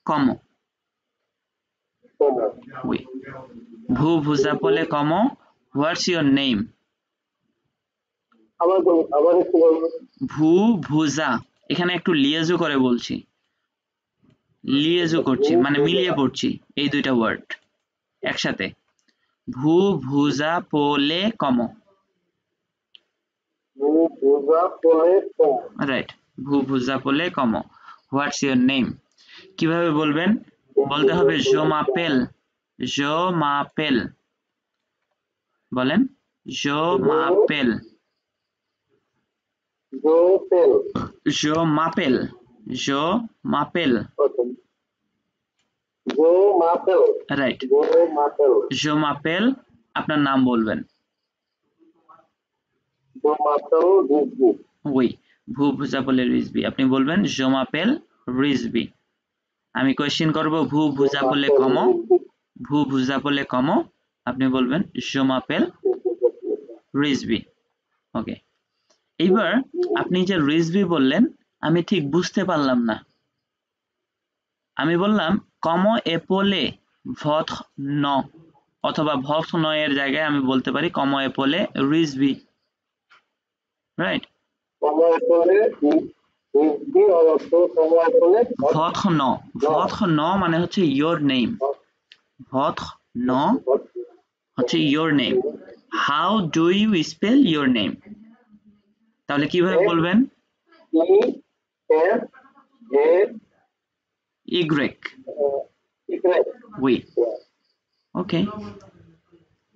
কম। Oui. ভু ভুজা পোলে কম, হোয়াটস ইউর নেম? ভু ভুজা, এখানে একটু লিয়েজো করে বলছি, লিয়েজো করছি মানে মিলিয়ে পড়ছি এই দুইটা ওয়ার্ড একসাথে। ভু ভুজা পোলে কম, রাইট, ভু ভুজা পোলে কম। হোয়াটস ইউর নেম কিভাবে বলবেন? বলতে হবে জো মাপেল, জো মাপেল। বলেন জো মাপেল, জো মাপেল, জো মাপেল, রাইট। জো মাপেল, আপনার নাম বলবেন। ওই ভু ভুজা পোলে রিজবি, আপনি বলবেন জো মাপেল রিজবি। আমি কোয়েশ্চেন করব ভু ভুজা পোলে কম, ভু ভুজা পোলে কম, আপনি বলবেন জো মাপেল রিজবি। ওকে, এইবার আপনি যে রিজভি বললেন আমি ঠিক বুঝতে পারলাম না। আমি বললাম কম এপোলে ভথ ন, অথবা ভথ ন এর জায়গায় আমি বলতে পারি কম এপোলে রিজভি, রাইট? সময় পরে রিজভি অর্থ সময় পরে ভথ ন, ভথ ন মানে হচ্ছে ইয়োর নেম, ভথ ন হচ্ছে your name. How do you spell your name? তাহলে কিভাবে বলবেন? ইগ্রেক, উই। ওকে,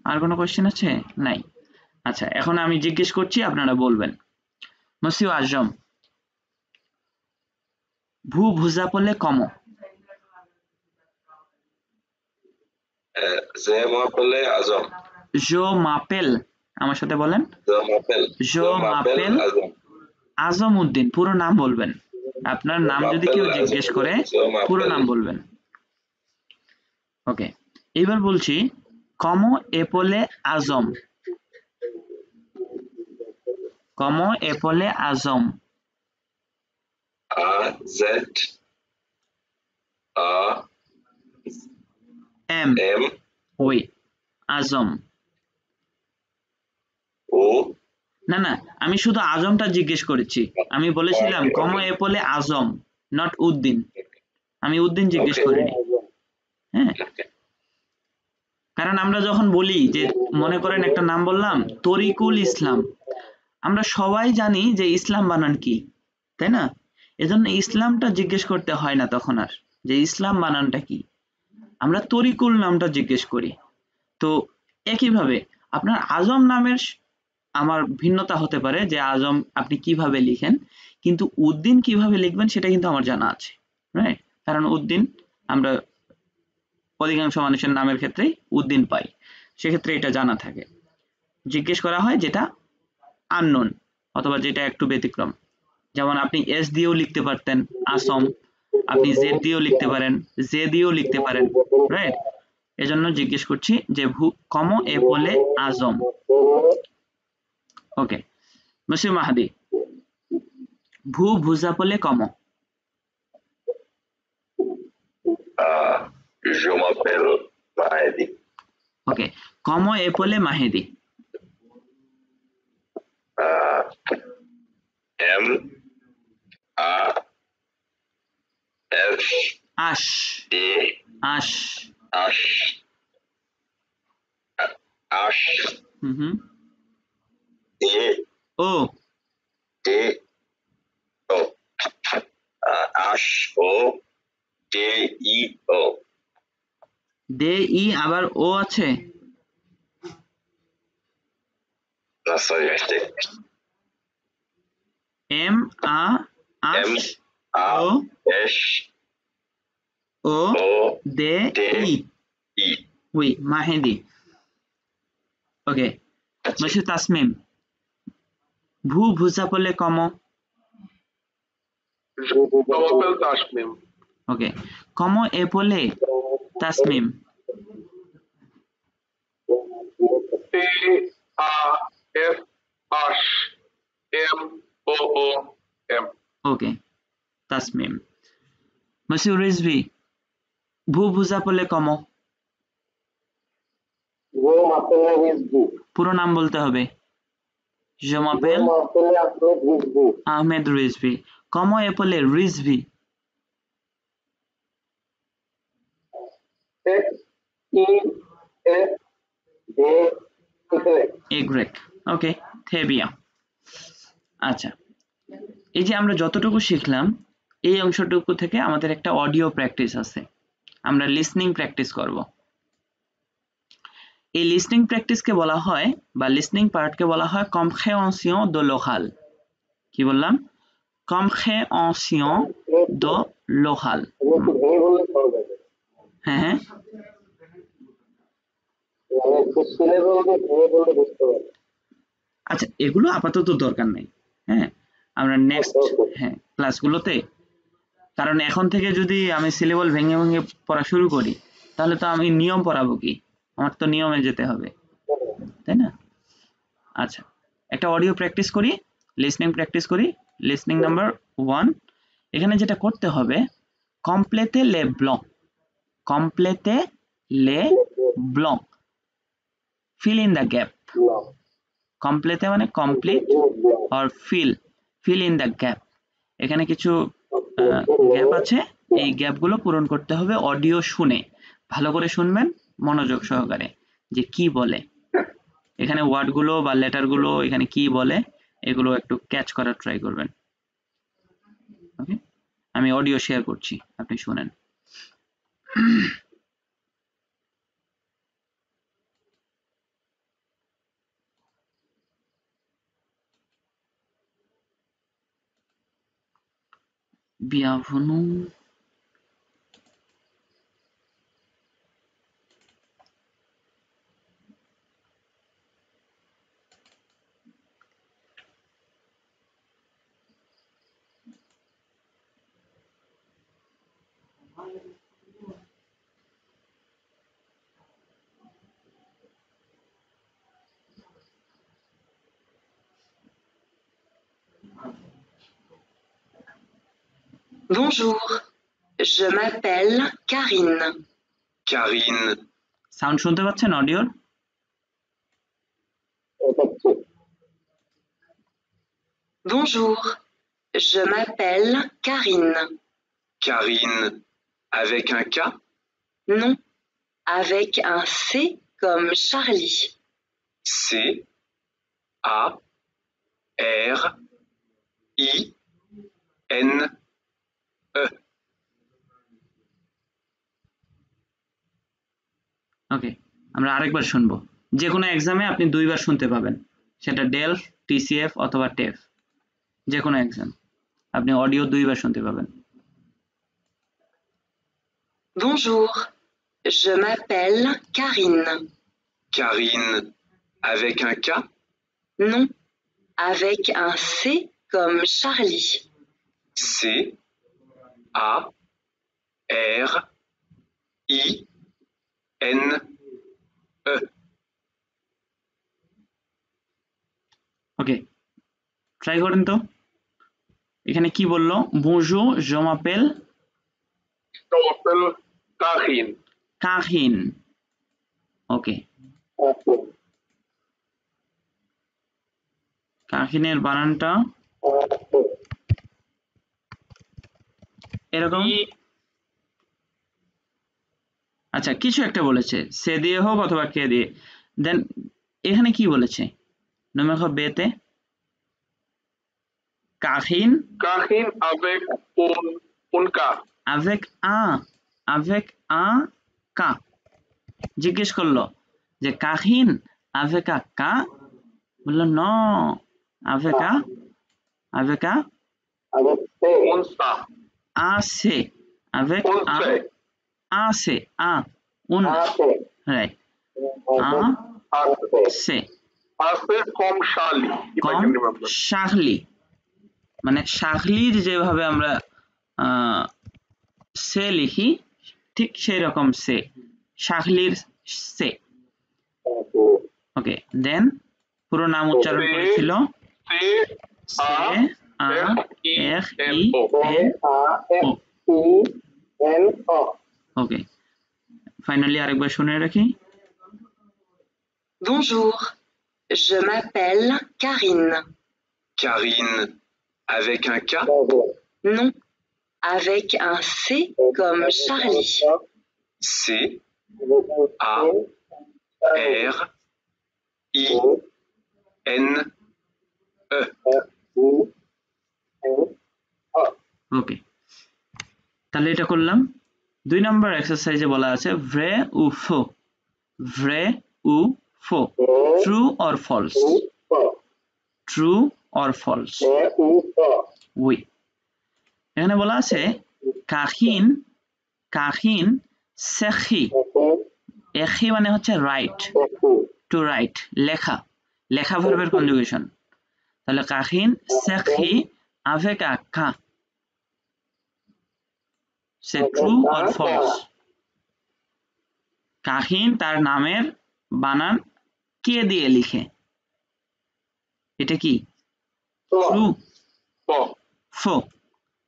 আর কোনো কোশ্চেন আছে? নাই। আচ্ছা, এখন আমি জিজ্ঞেস করছি, আপনারা বলবেন। মসিউ আজম, ভু ভুজা পড়লে কম? যে মাপেলে আজম, জো মাপেল, আমার সাথে বলেন। জো মাপেল আজম, আজম উদ্দিন, পুরো নাম বলবেন। আপনার নাম যদি কেউ জিজ্ঞেস করে পুরো নাম বলবেন। ওকে, এবার বলছি কম এপোলে আজম, কম এপোলে আজম। আ জেড আ এম, এম ওই আজম। ও, না না, আমি শুধু আজমটা জিজ্ঞেস করেছি। আমি বলেছিলাম কম এপোলে আজম, নট উদ্দিন। আমি উদ্দিন জিজ্ঞেস করিনি। হ্যাঁ, কারণ আমরা যখন বলি যে, মনে করেন একটা নাম বললাম তরিকুল ইসলাম, আমরা সবাই জানি যে ইসলাম বানান কি, তাই না? এজন্য ইসলামটা জিজ্ঞেস করতে হয় না তখন আর, যে ইসলাম বানানটা কি। আমরা তরিকুল নামটা জিজ্ঞেস করি। তো একইভাবে আপনার আজম নামের আমার ভিন্নতা হতে পারে, যে আজম আপনি কিভাবে লিখেন, কিন্তু উদ্দিন কিভাবে লিখবেন সেটা কিন্তু আমার জানা আছে, রাইট? কারণ উদ্দিন আমরা অধিকাংশ মানুষের নামের ক্ষেত্রেই উদ্দিন পাই, সেক্ষেত্রে এটা জানা থাকে। জিজ্ঞেস করা হয় যেটা আননোন, অথবা যেটা একটু ব্যতিক্রম। যেমন আপনি এস দিয়েও লিখতে পারতেন আসম, আপনি জেড দিয়েও লিখতে পারেন, জে দিয়েও লিখতে পারেন, রাইট? এজন্য জিজ্ঞেস করছি যে কম এ বলে আজম। ওকে, মসিউ মাহাদি, ভু ভুজা পলে কম? je m'appelle Mahedi. ওকে, কম এ পলে মাহেদি? M A F আশ, D আশ। H H হুম, E ও, D O H O D E O. দে ই আবার ও আছে? Das soll ich richtig. এম আ আশ M A ও S ও O দে D ই, E. উই মাহেদি। ওকে, মসিউ তাসমিম, ভু ভুজা পলে কম? জমাপেল তাসমিম, ওকে, কম এ পলে তাসমিম? টি আ এফ আশ এম ও ও এম, ওকে, তাসমিম। মসিউ রিজভি, ভু ভুজা পলে কম? জো মাপেলে রিজভি, পুরো নাম বলতে হবে। Je জো m'appelle মাপেলে আসলে Rizvi, Ahmed Rizvi. Comment appeler Rizvi? X E S day Y. ওকে, très bien. আচ্ছা, এই যে আমরা যতটুকু শিখলাম, এই অংশটুকু থেকে আমাদের একটা অডিও প্র্যাকটিস আছে। আমরা লিসনিং প্র্যাকটিস করব। এই লিসনিং প্র্যাকটিসকে বলা হয়, বা লিসনিং পার্টকে বলা হয় compréhension de l'oral। কি বললাম? compréhension de l'oral। একটু ভেঙে বললে সহজ হবে, হ্যাঁ হ্যাঁ, মানে একটু সিলেবল দিয়ে ভেঙে বললে বুঝতে পারবে। আচ্ছা, এগুলো আপাতত দরকার নেই। হ্যাঁ, আমরা নেক্সট ক্লাসগুলোতে, কারণ এখন থেকে যদি আমি সিলেবল ভেঙে ভেঙে পড়া শুরু করি, তাহলে তো আমি নিয়ম পড়াবো কি? আমার তো নিয়মে যেতে হবে, তাই না? আচ্ছা, একটা অডিও প্র্যাকটিস করি, লিসনিং প্র্যাকটিস করি। লিসনিং নাম্বার 1, এখানে যেটা করতে হবে কমপ্লেতে লে ব্লক, কমপ্লেতে লে ব্লক, ফিল ইন দ্য গ্যাপ। কমপ্লেতে মানে complete or fill in the gap. এখানে কিছু গ্যাপ আছে, এই গ্যাপগুলো পূরণ করতে হবে অডিও শুনে। ভালো করে শুনবেন মনোযোগ সহকারে যে কি বলে, এখানে ওয়ার্ডগুলো বা লেটারগুলো এখানে কি বলে এগুলো একটু ক্যাচ করার ট্রাই করবেন। ওকে, আমি অডিও শেয়ার করছি, আপনি শুনেন। Bienvenue. Bonjour, je m'appelle Karine. Karine, sound শুনতে পাচ্ছেন অডিওর? Bonjour, je m'appelle Karine. Karine, avec un K, Non, avec un C comme Charlie. C, A, R, I, N, E. ওকে, আমরা আরেকবার শুনবো। যে কোনো এক্সামে আপনি 2 বার শুনতে পাবেন, সেটা ডেলফ, টিসিএফ অথবা টেফ, যে কোনো এক্সাম আপনি অডিও 2 বার শুনতে পাবেন। Bonjour, je m'appelle Karine. Karine, avec un K, Non, avec un C comme Charlie. C, A, R, I, N, E. Okay, try করেন তো। এখানে কি বললো? bonjour, je m'appelle Karine. Karine. ওকে, কাহিনের বানানটা এরকম। আচ্ছা, কিছু একটা বলেছে, সে দিয়ে হোক অথবা কে দিয়ে। দেন এখানে কি বলেছে? numéro B-তে Karine Karine avec un K. avec un K। জিজ্ঞেস করলো যে Karine avec un K, বললো no, avec un avec C, Un sa. AC, avec Un un se. AC, un un AC, right, un AC, C Ase comme Charlie, if I com can remember. Shahli, মানে শাহলির যেভাবে আমরা সে লিখি ঠিক সেই রকম সে, শাহলির সে। ওকে, দেন পুরো নাম উচ্চারণ সে, করেছিল C, সে A, আ F, E, এফ N, ই O. এন ও। A-F-E-N-O. ওকে, ফাইনালি আরেকবার শুনে রাখি। Bonjour, je m'appelle Karine. Karine, avec un K, Non, avec un C comme Charlie. C, A, R, I, N, E. ওকে, তাহলে এটা করলাম। 2 নম্বর এক্সারসাইজে বলা আছে ভ্রে উ ফো, ভ্রে উ ফো, true or false, true or false. উই, এখানে বলা আছে কাহিন, কাহিন সেখি, এখি মানে হচ্ছে রাইট, টু রাইট, লেখা, লেখা ভার্বের কনজুগেশন। তাহলে কাহিন সেখি avec un K, সে ট্রু অর ফলস? কাহিন তার নামের বানান কে দিয়ে লিখে, এটা কি? ট্রু প ফো,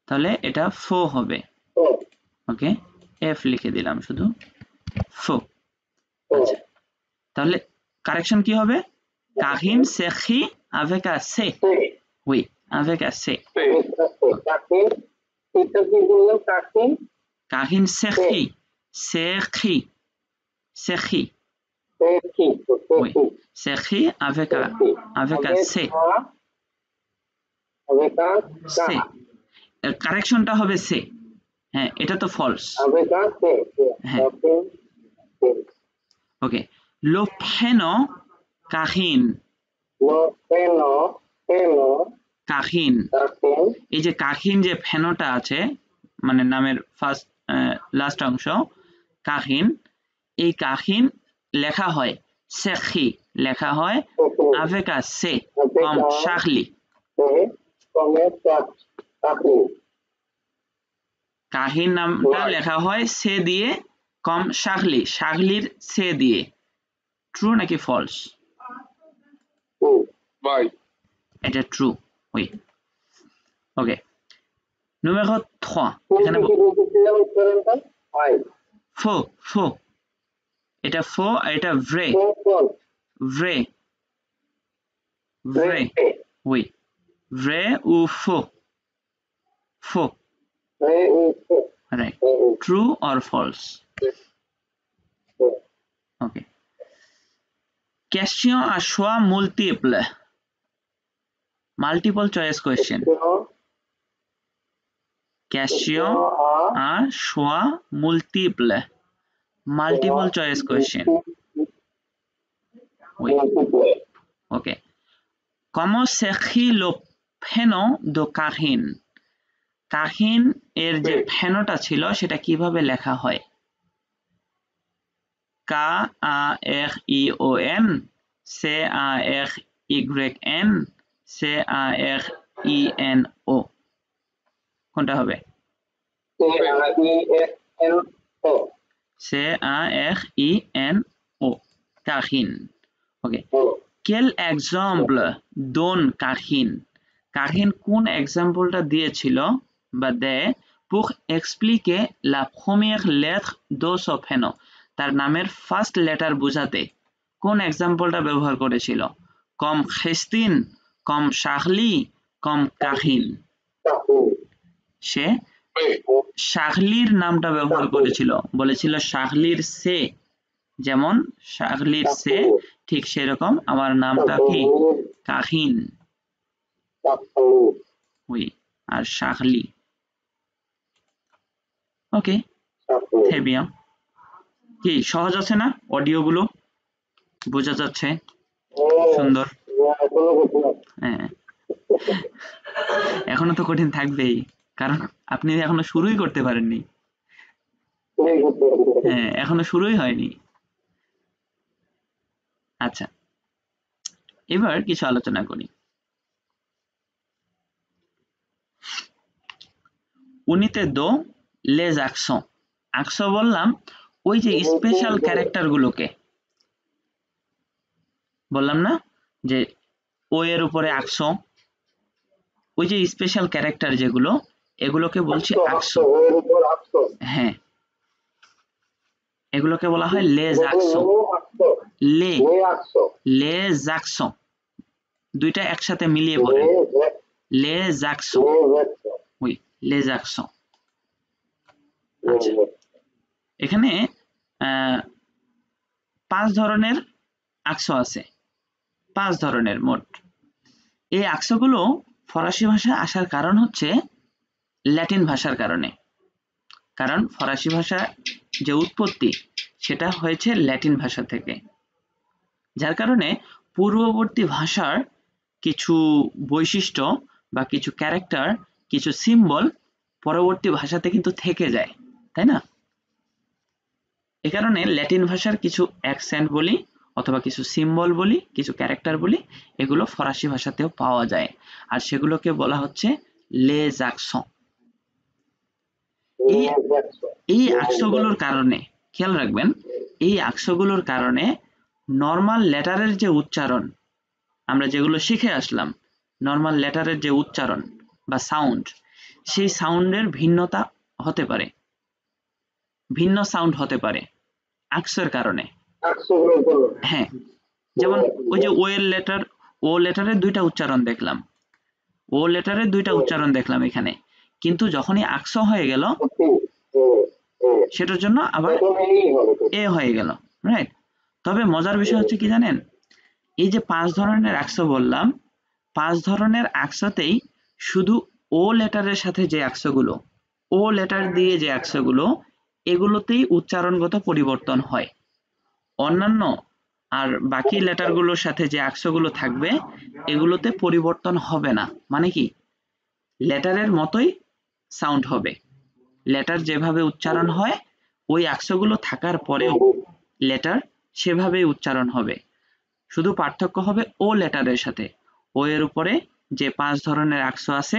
তাহলে এটা ফো হবে। প ওকে, এফ লিখে দিলাম শুধু, ফো। আচ্ছা, তাহলে কারেকশন কি হবে? কাহিন সেখি avec un c, oui avec un c, সে কাকিন এটা কি বললাম কাকিন কাহিন সেখি, সেখি, সেখি, সেখি oui সেখি avec un c, avec un c, এর কারেকশনটা হবে c। হ্যাঁ, এটা তো ফলস। avec un c হ্যাঁ, ওকে। লো ফেনো কাহিন, lo peno কাহিন, কাকিন এই যে কাহিন যে ফেনোটা আছে মানে নামের ফার্স্ট লাস্ট অংশ কাহিন, এই কাহিন লেখা হয় সেখি, লেখা হয় avec un c comme Charlie, come কাকিন কাহিন নামটা লেখা হয় সে দিয়ে কম শাগলি, শাগলির সে দিয়ে। ট্রু নাকি ফলস? বাই এটা ট্রু, ওই। ওকে, numéro 3, এখানে কি বলতেছিলাম উচ্চারণটা আই ফো, ফো, এটা ফো আর এটা ভ্রে, ভ্রে, ভ্রে, ওই ভ্রে ও ফো, ফো, right. True or false? Okay, question à choix multiple, multiple choice question, question à choix multiple, multiple choice question, oui, ok. Comment s'écrit le prénom de Kahin? কাহিন এর যে ফেনোটা ছিল সেটা কিভাবে লেখা হয়? K-A-R-I-O-N, C-A-R-Y-N, C-A-R-I-N-O, কোনটা হবে? C-A-R-I-N-O, কাহিন। ওকে, quel exemple donne কাহিন? কাহিন কোন এক্সাম্পলটা দিয়েছিল বা দেয় pour expliquer la première lettre de ce prénom, তার নামের ফার্স্ট লেটার বোঝাতে কোন এক্সাম্পলটা ব্যবহার করেছিল? কম খ্রিস্তিন, কম শাহলি, কম কাহিন? সে শাহলির নামটা ব্যবহার করেছিল, বলেছিল শাহলির সে, যেমন শাহলির সে ঠিক সেরকম আমার নামটা কি কাহিন, ওই আর শাহলি। ওকে, très bien, কি সহজ আছে না? অডিও গুলো বোঝা যাচ্ছে? সুন্দর। হ্যাঁ, এখনো তো কঠিন থাকবেই, কারণ আপনি এখনো শুরুই করতে পারেননি। হ্যাঁ, এখনো শুরুই হয়নি। আচ্ছা, এবার কিছু আলোচনা করি। উনিতে দো লেজ আকশো, আকশো বললাম ওই যে স্পেশাল ক্যারেক্টার গুলোকে, বললাম না যে ও এর উপরে আকশো, ওই যে স্পেশাল ক্যারেক্টার যেগুলো, এগুলোকে বলছি আকশো। হ্যাঁ, এগুলোকে বলা হয় লেজ আকশো, লে, লেজ আকশো, দুইটা একসাথে মিলিয়ে পড়েন, লেজ আকশো, ওই লেজ আকশো। আচ্ছা, এখানে 5 ধরনের আকশো আছে, 5 ধরনের মোট। এই আকশোগুলো ফরাসি ভাষায় আসার কারণ হচ্ছে ল্যাটিন ভাষার কারণে, কারণ ফরাসি ভাষা যে উৎপত্তি সেটা হয়েছে ল্যাটিন ভাষা থেকে, যার কারণে পূর্ববর্তী ভাষার কিছু বৈশিষ্ট্য বা কিছু ক্যারেক্টার, কিছু সিম্বল পরবর্তী ভাষাতে কিন্তু থেকে যায়, তাই না? এ কারণে ল্যাটিন ভাষার কিছু অ্যাকসেন্ট বলি অথবা কিছু সিম্বল বলি, কিছু ক্যারেক্টার বলি, এগুলো ফরাসি ভাষাতেও পাওয়া যায়, আর সেগুলোকে বলা হচ্ছে লেজ আকশন। এই আকশগুলোর কারণে খেয়াল রাখবেন, এই আকশগুলোর কারণে নরমাল লেটারের যে উচ্চারণ আমরা যেগুলো শিখে আসলাম নর্মাল লেটারের যে উচ্চারণ বা সাউন্ড, সেই সাউন্ডের ভিন্নতা হতে পারে, ভিন্ন সাউন্ড হতে পারে আকসের কারণে। হ্যাঁ, যেমন ওই যে ও এর লেটার, ও লেটারের দুইটা উচ্চারণ দেখলাম, ও লেটারের দুইটা উচ্চারণ দেখলাম এখানে, কিন্তু যখনই আকস হয়ে গেল সেটার জন্য আবার এ হয়ে গেল, রাইট? তবে মজার বিষয় হচ্ছে কি জানেন, এই যে 5 ধরনের আকস বললাম, 5 ধরনের আকসতেই শুধু ও লেটারের সাথে যে আকসগুলো, ও লেটার দিয়ে যে আকসগুলো, এগুলোতেই উচ্চারণগত পরিবর্তন হয়। অন্যান্য আর বাকি লেটারগুলোর সাথে যে আকসগুলো থাকবে এগুলোতে পরিবর্তন হবে না। মানে কি, লেটারের মতোই সাউন্ড হবে, লেটার যেভাবে উচ্চারণ হয় ওই আকসগুলো থাকার পরেও লেটার সেভাবেই উচ্চারণ হবে, শুধু পার্থক্য হবে ও লেটারের সাথে। ও এর উপরে যে 5 ধরনের আকস আছে,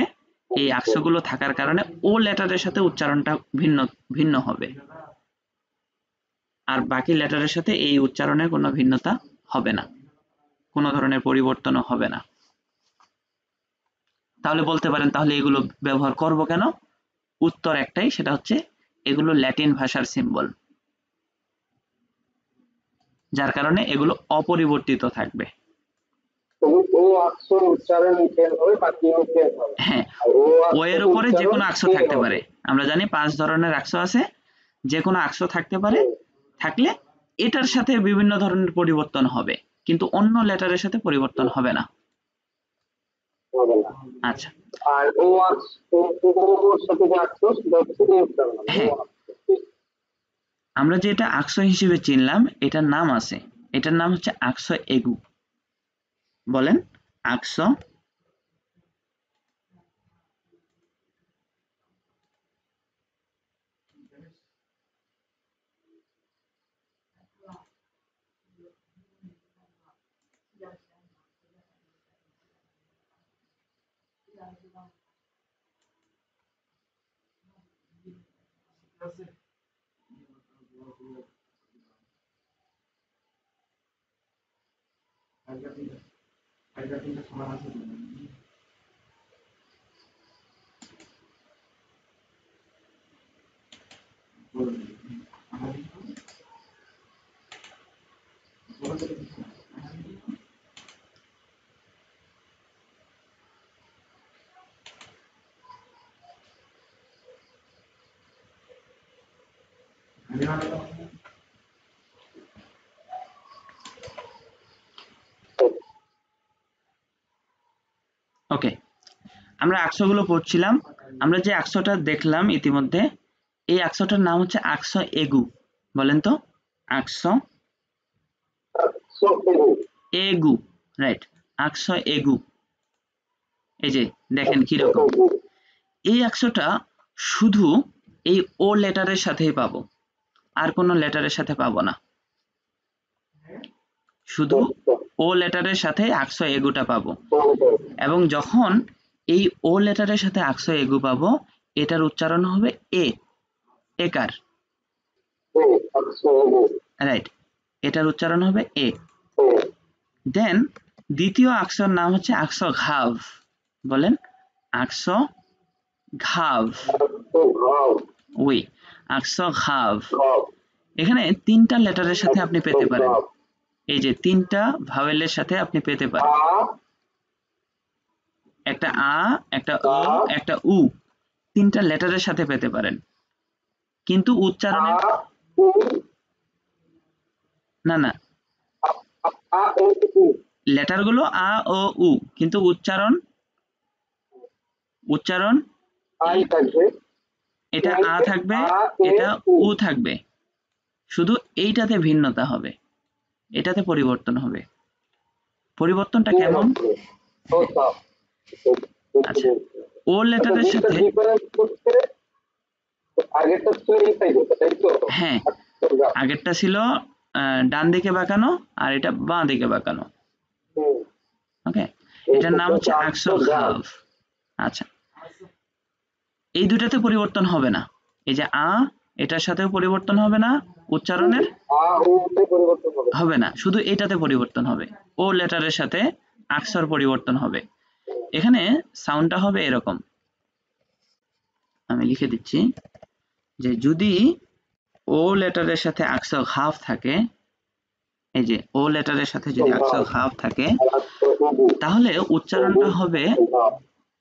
এই আকসগুলো থাকার কারণে ও লেটারের সাথে উচ্চারণটা ভিন্ন ভিন্ন হবে, আর বাকি লেটারের সাথে এই উচ্চারণের কোনো ভিন্নতা হবে না, কোনো ধরনের পরিবর্তনও হবে না। তাহলে বলতে পারেন তাহলে এগুলো ব্যবহার করব কেন? উত্তর একটাই, সেটা হচ্ছে এগুলো ল্যাটিন ভাষার সিম্বল, যার কারণে এগুলো অপরিবর্তিত থাকবে। হ্যাঁ, ও এর উপরে যে কোনো আকস থাকতে পারে, আমরা জানি 5 ধরনের আকস আছে, যে কোনো আকস থাকতে পারে, থাকলে এটার সাথে বিভিন্ন ধরনের পরিবর্তন হবে, কিন্তু অন্য লেটারের সাথে পরিবর্তন হবে না। আচ্ছা, আর ও সাথে যে আকস সেটা হচ্ছে এই উচ্চারণ হবে। হ্যাঁ, আমরা যেটা আকস হিসেবে চিনলাম এটার নাম আছে, এটার নাম হচ্ছে আকস এগু। বলেন আকস ওকে, আমরা আকসগুলো পড়ছিলাম। আমরা যে আকসটা দেখলাম ইতিমধ্যে, এই আকসটার নাম হচ্ছে আকস এগু। বলেন তো, আকস এগু, রাইট, আকস এগু। এই যে দেখেন কিরকম, এই আকসটা শুধু এই ও লেটারের সাথেই পাবো, আর কোনো লেটারের সাথে পাবো না, শুধু ও লেটারের সাথে আকস এগুটা পাবো। এবং যখন এই ও লেটারের সাথে আকস এগু পাবো, এটার উচ্চারণ হবে এ, একার, রাইট, এটার উচ্চারণ হবে এ। দেন দ্বিতীয় আকসর নাম হচ্ছে আকস ঘাভ। বলেন আকস ঘাভ, ওই আকস ঘাভ। এখানে 3টা লেটারের সাথে আপনি পেতে পারেন, এই যে 3টা ভাওয়েলের সাথে আপনি পেতে পারেন, একটা আ, একটা ও, একটা উ, 3টা লেটারের সাথে পেতে পারেন, কিন্তু উচ্চারণে না না, লেটার গুলো আ ও উ, কিন্তু উচ্চারণ এটা আ থাকবে, এটা উ থাকবে, শুধু এইটাতে ভিন্নতা হবে, এটাতে পরিবর্তন হবে। পরিবর্তনটা কেমন? আচ্ছা, ও লেটারের সাথে, হ্যাঁ, আগেরটা ছিল ডান দিকে বাঁকানো আর এটা বাঁ দিকে বাঁকানো। ওকে, এটার নাম হচ্ছে আকস ঘাভ। আচ্ছা, এই দুটাতে পরিবর্তন হবে না, এই যে আ, এটার সাথেও পরিবর্তন হবে না, উচ্চারণের হবে না, শুধু এটাতে পরিবর্তন হবে, ও লেটারের সাথে আকসর পরিবর্তন হবে। এখানে সাউন্ডটা হবে এরকম, আমি লিখে দিচ্ছি যে যদি ও লেটারের সাথে আকসর হাফ থাকে, এই যে ও লেটারের সাথে যদি আকসর হাফ থাকে তাহলে উচ্চারণটা হবে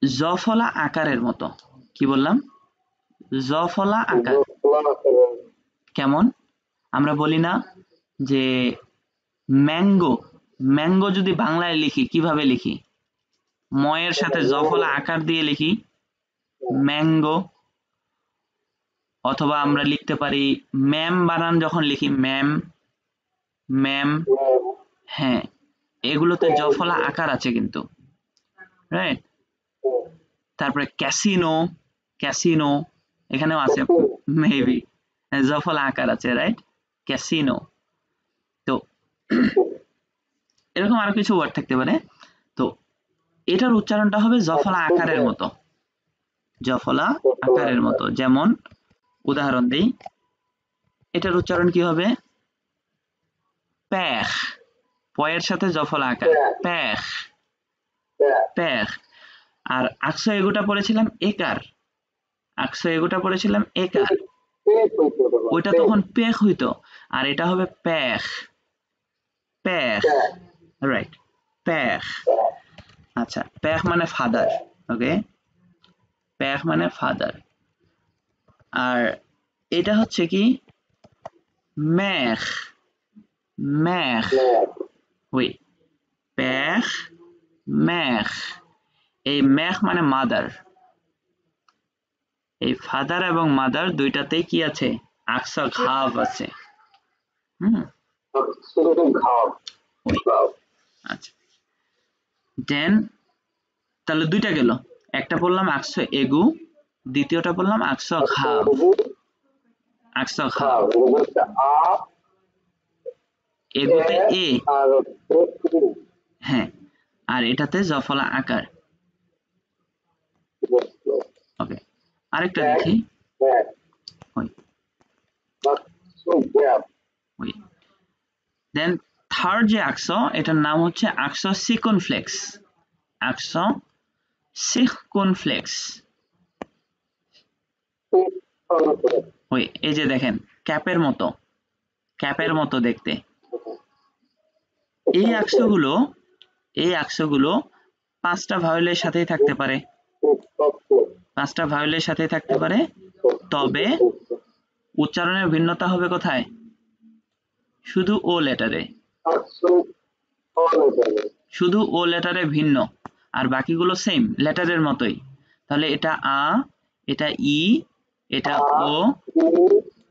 জফলা আকারের মতো। কি বললাম? জফলা আকার। কেমন? আমরা বলি না যে ম্যাঙ্গো, ম্যাঙ্গো যদি বাংলায় লিখি কিভাবে লিখি? ময়ের সাথে জফলা আকার দিয়ে লিখি ম্যাঙ্গো। অথবা আমরা লিখতে পারি ম্যাম বানান যখন লিখি ম্যাম, ম্যাম। হ্যাঁ, এগুলোতে জফলা আকার আছে কিন্তু, রাইট? তারপরে ক্যাসিনো, ক্যাসিনো এখানেও আছে মেবি, জফলা আকার আছে, রাইট? ক্যাসিনো। তো এরকম আরো কিছু ওয়ার্ড থাকতে পারে। তো এটার উচ্চারণটা হবে জফলা আকারের মতো, জফলা আকারের মতো। যেমন উদাহরণ দেই, এটার উচ্চারণ কি হবে? প্যাখ, পয়ের সাথে জফলা আকার প্যাখ, প্যাখ। আর আকসো এগুটা পড়েছিলাম একার, আকসো এগুটা পড়েছিলাম একার, ওইটা তখন পেখ হইতো, আর এটা হবে প্যাখ, প্যাখ, রাইট? প্যাখ। আচ্ছা, প্যাখ মানে ফাদার, ওকে? প্যাখ মানে ফাদার। আর এটা হচ্ছে কি ম্যাখ, ম্যাখ, ওই প্যাখ, ম্যাখ। এই ম্যাখ মানে মাদার। এই ফাদার এবং মাদার দুইটাতেই কি আছে? আকসা ঘাব আছে। আচ্ছা, দেন তাহলে দুইটা গেল, একটা বললাম আকসা এগু, দ্বিতীয়টা বললাম আকসা ঘাব, আকসা ঘাব। এগুতে এ, হ্যাঁ, আর এটাতে জফলা আকার। ওকে, আরেকটা দেখি। দেন থার্ড যে আকসো, এটার নাম হচ্ছে আকসো সিকনফ্লেক্স, আকসো সিকনফ্লেক্স। ওই এই যে দেখেন ক্যাপের মতো, ক্যাপের মতো দেখতে। এই আকসোগুলো, এই আকসোগুলো পাঁচটা ভাওয়েলের সাথেই থাকতে পারে, পাঁচটা ভাওয়েলের সাথে থাকতে পারে। তবে উচ্চারণের ভিন্নতা হবে কোথায়? শুধু ও লেটারে, শুধু ও লেটারে ভিন্ন, আর বাকিগুলো সেম লেটারের মতোই। তাহলে এটা আ, এটা ই, এটা ও,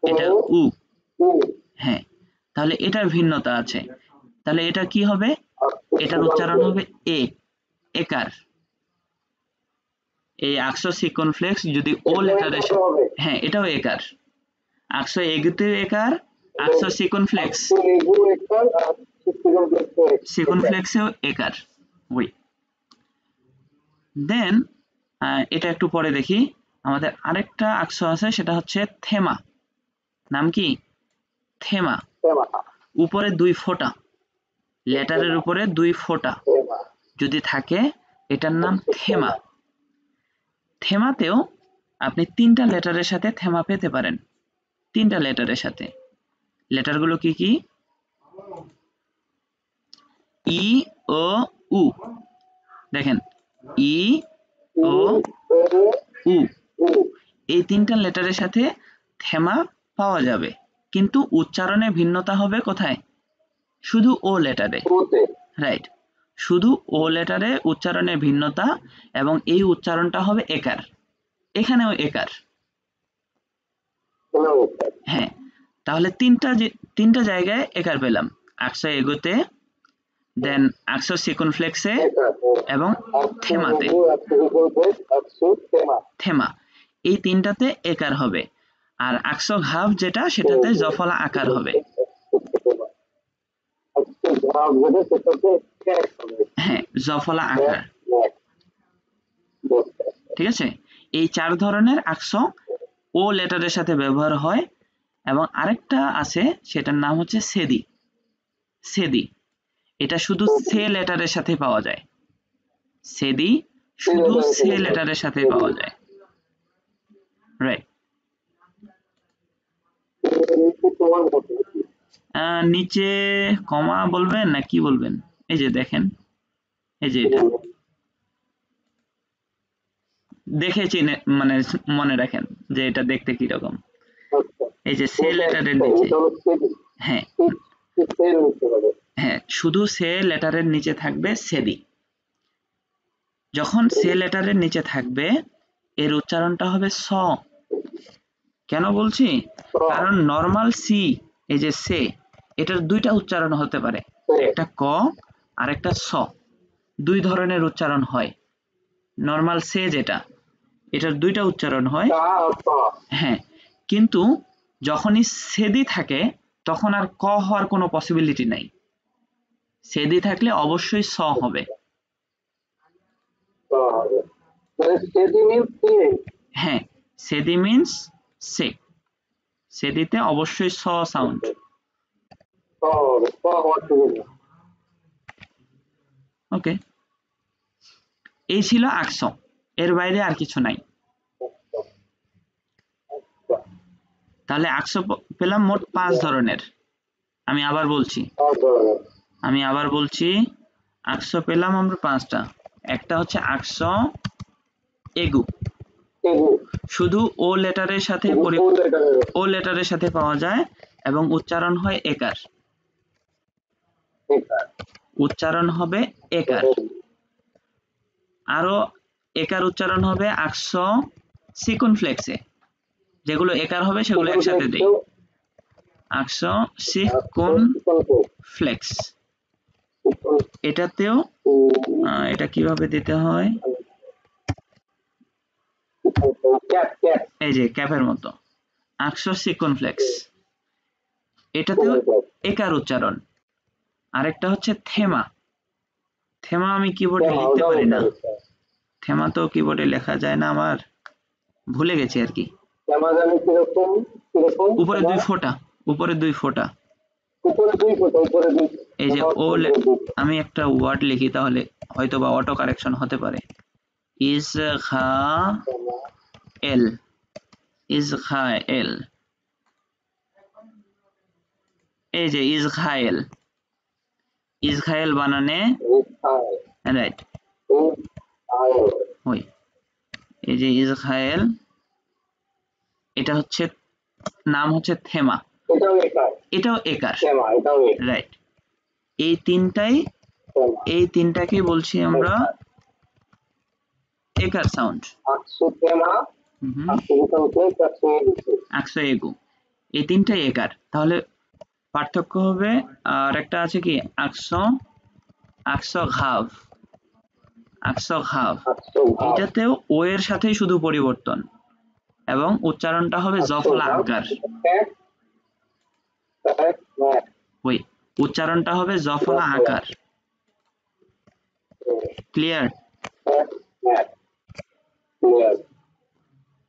এটা উ। হ্যাঁ, তাহলে এটার ভিন্নতা আছে। তাহলে এটা কি হবে? এটার উচ্চারণ হবে এ, একার। এই আকসো সিকনফ্লেক্স যদি ও লেটারে, হ্যাঁ এটাও একার। আকসো এগুতেও একার, আকসো সিকনফ্লেক্স, সিকনফ্লেক্সেও একার। ওই দেন এটা একটু পরে দেখি। আমাদের আরেকটা আকসো আছে, সেটা হচ্ছে থেমা। নাম কি? থেমা। উপরে দুই ফোঁটা, লেটারের উপরে দুই ফোঁটা যদি থাকে এটার নাম থেমা। থেমাতেও আপনি তিনটা লেটারের সাথে থেমা পেতে পারেন, তিনটা লেটারের সাথে। লেটারগুলো কি কি? ই, ও, উ। দেখেন ই, ও, উ, এই তিনটা লেটারের সাথে থেমা পাওয়া যাবে, কিন্তু উচ্চারণে ভিন্নতা হবে কোথায়? শুধু ও লেটারে, রাইট? শুধু ও লেটারে উচ্চারণে ভিন্নতা, এবং এই উচ্চারণটা হবে একার। এখানেও একার। হ্যাঁ, তাহলে তিনটা জায়গায় একার পেলাম, আকসো এগোতে, দেন আকসো সিকনফ্লেক্সে, এবং থেমাতে। থেমা, এই তিনটাতে একার হবে। আর আকসো ঘাব যেটা, সেটাতে জফলা আকার হবে। হ্যাঁ, জফলা আকার। ঠিক আছে? এই চার ধরনের আকসো ও লেটারের সাথে ব্যবহার হয়। এবং আরেকটা আছে, সেটার নাম হচ্ছে সেদি। সেদি, এটা শুধু সে লেটারের সাথে পাওয়া যায়। সেদি শুধু সে লেটারের সাথে পাওয়া যায়। রাইট। নিচে কমা বলবেন না কি বলবেন? এই যে দেখেন, এই যে এটা দেখে চিনে মানে মনে রাখেন যে এটা দেখতে কিরকম। এই যে সে লেটারের নিচে, হ্যাঁ হ্যাঁ, শুধু সে লেটারের নিচে থাকবে সেদি। যখন সে লেটারের নিচে থাকবে এর উচ্চারণটা হবে স। কেন বলছি? কারণ নর্মাল সি, এই যে সে, এটার দুইটা উচ্চারণ হতে পারে, একটা ক আর একটা স। দুই ধরনের উচ্চারণ হয়। নর্মাল সে যেটা, এটার দুইটা উচ্চারণ হয়। হ্যাঁ, কিন্তু যখনই সেদি থাকে তখন আর ক হওয়ার কোনো পসিবিলিটি নাই। সেদি থাকলে অবশ্যই স হবে। হ্যাঁ, সেদি মিন্স সে, সেদিতে অবশ্যই স সাউন্ড। ওকে, এই ছিল আকস, এর বাইরে আর কিছু নাই। তাহলে আকস পেলাম মোট 5 ধরনের। আমি আবার বলছি আকস পেলাম আমরা 5টা। একটা হচ্ছে আকস এগু, শুধু ও লেটারের সাথে পাওয়া যায় এবং উচ্চারণ হয় একার, উচ্চারণ হবে একার। আরো একার উচ্চারণ হবে আকস সিকুনফ্লেক্সে, যেগুলো একার হবে সেগুলো একসাথে দেই। আকস সিকুনফ্লেক্স, এটাতেও এটা কিভাবে দিতে হয়, এই যে ক্যাপের মতো আকস সিকুনফ্লেক্স, এটাতেও একার উচ্চারণ। আরেকটা হচ্ছে থেমা। থেমা আমি কিবোর্ডে লিখতে পারি না, থেমা তো কিবোর্ডে লেখা যায় না, আমার ভুলে গেছি আর কি। উপরে 2 ফোঁটা, উপরে 2 ফোঁটা, এই যে ও, আমি একটা ওয়ার্ড লিখি তাহলে হয়তো বা অটো কারেকশন হতে পারে। ইজঘাএল, ইজঘাএল, এই যে ইজঘাএল, ইজঘাএল বানানে রাইট, ওই এই যে ইজঘাএল, এটা হচ্ছে নাম হচ্ছে থেমা, এটাও একার, রাইট। এই তিনটাকে বলছি আমরা একার সাউন্ড। আকসো এগু, এই তিনটাই একার। তাহলে পার্থক্য হবে, আর একটা আছে কি আকসো ঘাভ, আকসো ঘাভ, এটাতেও ও এর সাথেই শুধু পরিবর্তন এবং উচ্চারণটা হবে জফলা আকার। ওই উচ্চারণটা হবে জফলা আকার। ক্লিয়ার?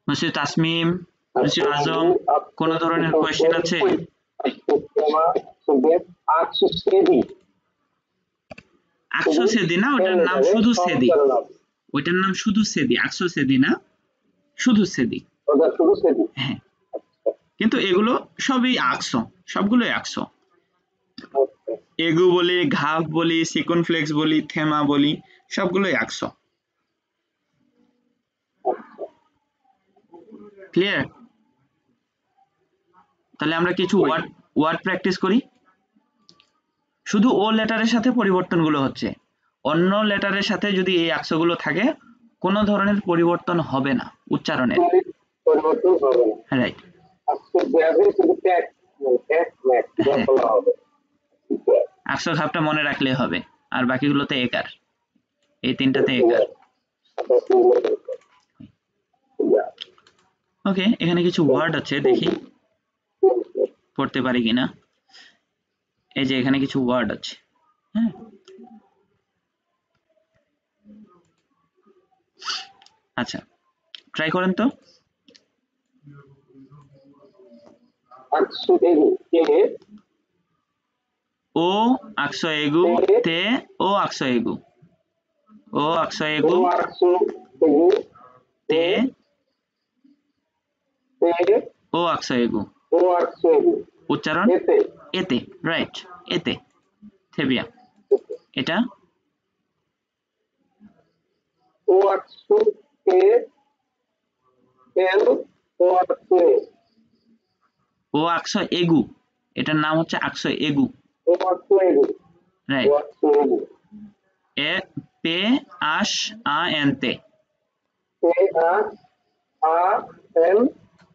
মিস্টার তাসমিম, মিস্টার আজম, কোন ধরনের কোয়েশ্চেন আছে? আকসো সেদি না, ওটার নাম শুধু সেদি, ওইটার নাম শুধু সেদি, আকসো সেদি না, শুধু সেদি। হ্যাঁ, কিন্তু এগুলো সবই আকসো, সবগুলোই আকসো। এগু বলি, ঘাভ বলি, সিকুনফ্লেক্স বলি, থেমা বলি, সবগুলোই আকসো। ক্লিয়ার? তাহলে আমরা কিছু ওয়ার্ড প্র্যাকটিস করি। শুধু ও লেটারের সাথে পরিবর্তনগুলো হচ্ছে, অন্য লেটারের সাথে যদি এই আকসগুলো থাকে কোনো ধরনের পরিবর্তন হবে না উচ্চারণের। রাইট। আকসো ঘাবটা মনে রাখলে হবে, আর বাকিগুলোতে একার, এই তিনটাতে একার। ওকে, এখানে কিছু ওয়ার্ড আছে, দেখি পড়তে পারি কিনা। এই যে এখানে কিছু ওয়ার্ড আছে, হ্যাঁ, আচ্ছা ট্রাই করেন তো। ও আকসো এগু, তে ও আকসো এগু, ও আকসয় এগু ও আকসো এগু তে তে ও আকসয় এগু ও আকসো এগু উচ্চারণ এতে এতে রাইট এতে থেবিয়া এটা ও আকসো এ এল ও আকসো এ ও আকসয় এগু এটার নাম হচ্ছে আকসয় এগু ও আকসো এগু রাইট ও আকসো এগু এ পে আশ আ এন তে তে আ এন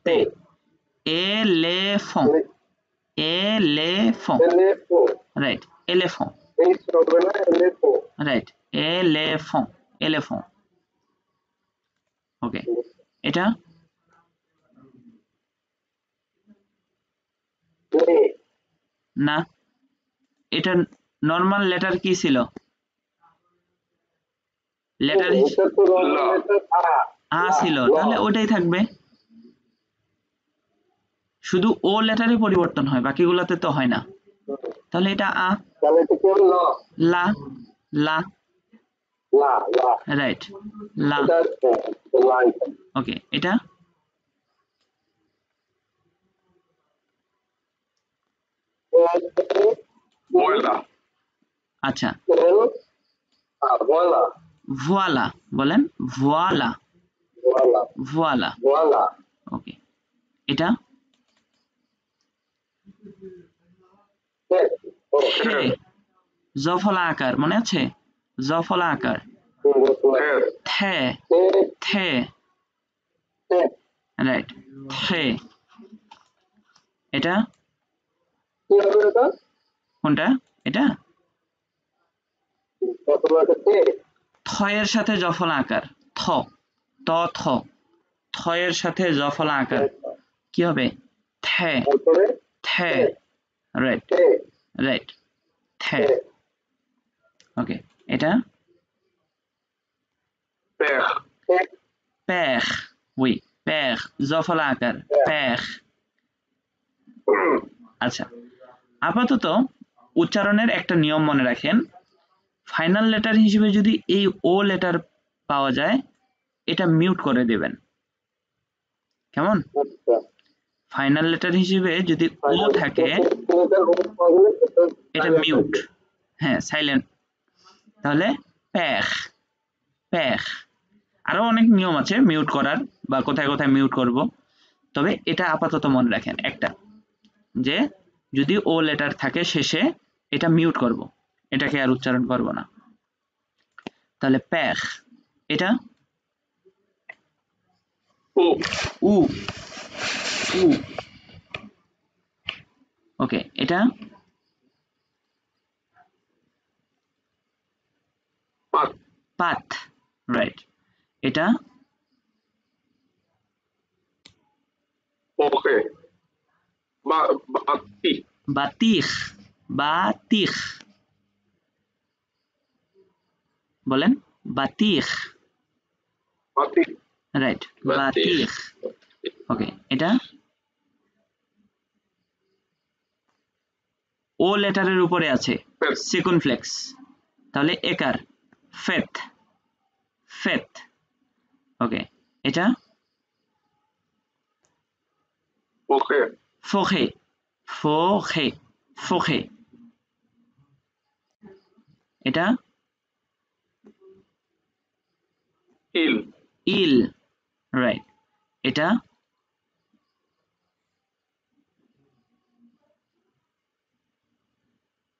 তে এলেফন এলেফন এলেফো রাইট এলেফন এই হবে না এলেফো রাইট এলেফন এলেফন ওকে এটা লে না এটা নরমাল লেটার কি ছিল লেটার এটা তো লেটার আ ছিল তাহলে ওটাই থাকবে শুধু ও লেটারে পরিবর্তন হয় বাকিগুলোতে তো হয় না তাহলে এটা আ তাহলে এটা কি হলো লা লা লা লা রাইট লা এটা লাই ওকে এটা ময়লা আচ্ছা এল ভোলা ভোয়ালা বলেন ভোয়ালা ভোলা ভোয়ালা ভোলা ওকে এটা খে জফলা আকার মনে আছে জফলা আকার থে থে রাইট থে এটা কি হবে এটা কোনটা এটা থয়ের সাথে জফলা আকার থ ত থ থয়ের সাথে জফলা আকার কি হবে থে তারপরে থে রাইট রাইট থে ওকে এটা পেখ উই পেখ জফলা আকার পেখ আচ্ছা আপাতত উচ্চারণের একটা নিয়ম মনে রাখেন ফাইনাল লেটার হিসেবে যদি এই ও লেটার পাওয়া যায় এটা মিউট করে দেবেন কেমন ফাইনাল লেটার হিসেবে যদি ও থাকে এটা মিউট হ্যাঁ সাইলেন্ট তাহলে পেখ পেখ আরো অনেক নিয়ম আছে মিউট করার বা কোথায় কোথায় মিউট করব তবে এটা আপাতত মনে রাখেন একটা যে যদি ও লেটার থাকে শেষে এটা মিউট করব এটাকে আর উচ্চারণ করব না তাহলে পেখ এটা উ উ ওকে এটা পাত রাইট এটা ওকে বাতি বাতিখ বাতিখ বলেন বাতিখ বাতি রাইট বাতিখ ওকে এটা ও লেটারের উপরে আছে সেকেন্ড ফ্লেক্স তাহলে একার ফেথ ফেথ ওকে এটা ওকে ফোখে ফোখে ফোখে এটা ইল ইল রাইট এটা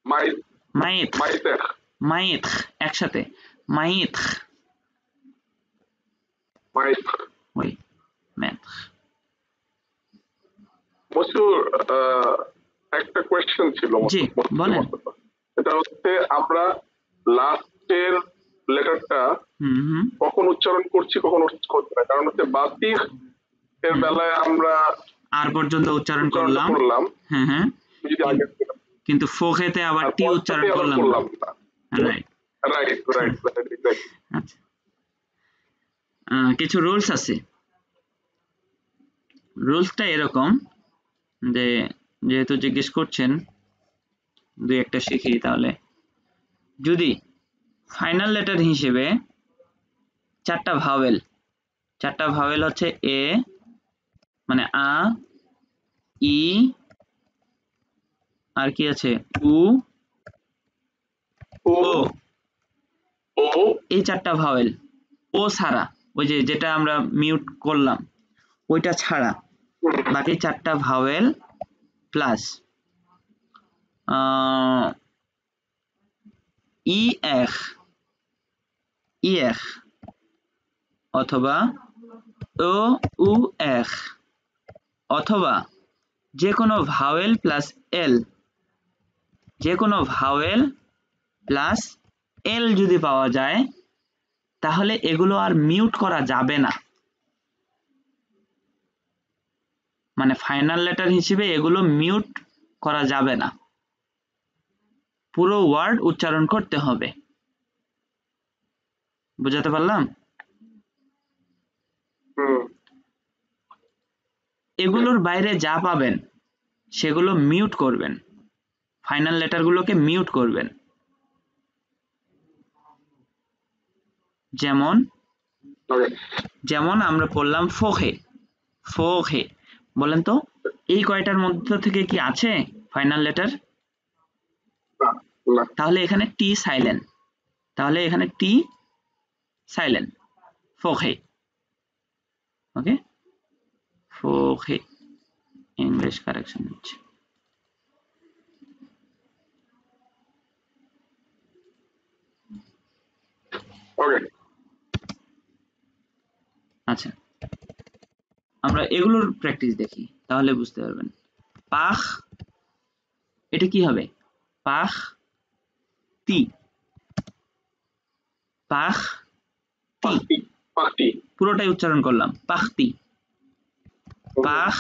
মাইথ মাইতেখ মাইথ একসাথে মাইথ মাইতেখ ওই ম্যাথ মসুর একটা কোয়েশ্চেন ছিল জি, বলেন। এটা হচ্ছে আমরা লাস্টের লেটারটা হুম হুম কখন উচ্চারণ করছি কখন উচ্চারণ করছি না কারণ হচ্ছে বাতিক এর বেলায় আমরা আর পর্যন্ত উচ্চারণ করলাম করলাম হ্যাঁ হ্যাঁ যদি আগে কিন্তু ফোখেতে আবার টি উচ্চারণ করলাম না রাইট রাইট রাইট রাইট আচ্ছা কিছু রুলস আছে রুলসটা এরকম যে যেহেতু জিজ্ঞেস করছেন দুই একটা শিখি তাহলে যদি ফাইনাল লেটার হিসেবে চারটা ভাওয়েল হচ্ছে এ মানে আ ই আর কি আছে উ ও ও ও এই চারটা ভাওয়েল ও ছাড়া ওই যে যেটা আমরা মিউট করলাম ওইটা ছাড়া বাকি চারটা ভাওয়েল প্লাস ই এখ অথবা ও উ এখ অথবা যে কোনো ভাওয়েল প্লাস এল যদি পাওয়া যায় তাহলে এগুলো আর মিউট করা যাবে না, মানে ফাইনাল লেটার হিসেবে এগুলো মিউট করা যাবে না, পুরো ওয়ার্ড উচ্চারণ করতে হবে। বুঝাতে পারলাম? এগুলোর বাইরে যা পাবেন সেগুলো মিউট করবেন, ফাইনাল লেটারগুলোকে মিউট করবেন। যেমন আমরা পড়লাম ফোহে, বলেন তো এই কয়টার মধ্যে থেকে কি আছে ফাইনাল লেটার? তাহলে এখানে টি সাইলেন্ট, ফোহে। ওকে, ফোহে ইংলিশ কারেকশন হচ্ছে। আচ্ছা, আমরা এগুলোর প্র্যাকটিস দেখি তাহলে বুঝতে পারবেন। পাখ, এটা কি হবে? পাখ তি, পুরোটাই উচ্চারণ করলাম পাখতি। পাখ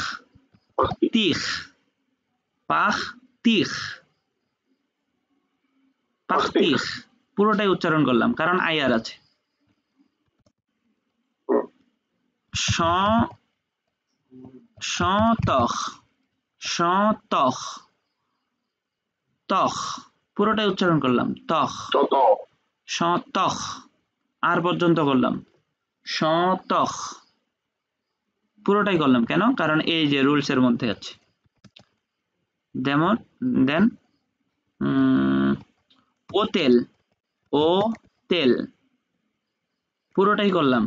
তিখ, পুরোটাই উচ্চারণ করলাম কারণ আইআর আছে। তখ, পুরোটাই উচ্চারণ করলাম তখ। আর পর্যন্ত করলাম তখ, পুরোটাই করলাম। কেন? কারণ এই যে রুলস এর মধ্যে আছে। দেন ও তেল, পুরোটাই করলাম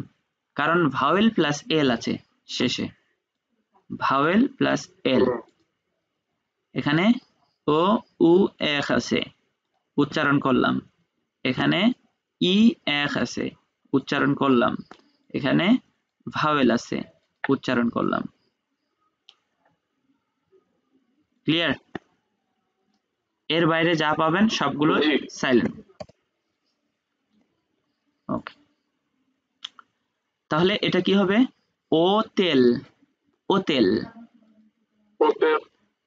কারণ ভাওয়েল প্লাস এল আছে শেষে, ভাওয়েল প্লাস এল। এখানে ও উ এখ আছে, উচ্চারণ করলাম। এখানে ই এখ আছে, উচ্চারণ করলাম। এখানে ভাওয়েল আছে, উচ্চারণ করলাম। ক্লিয়ার? এর বাইরে যা পাবেন সবগুলো সাইলেন্ট। ওকে, তাহলে এটা কি হবে? ও তেল,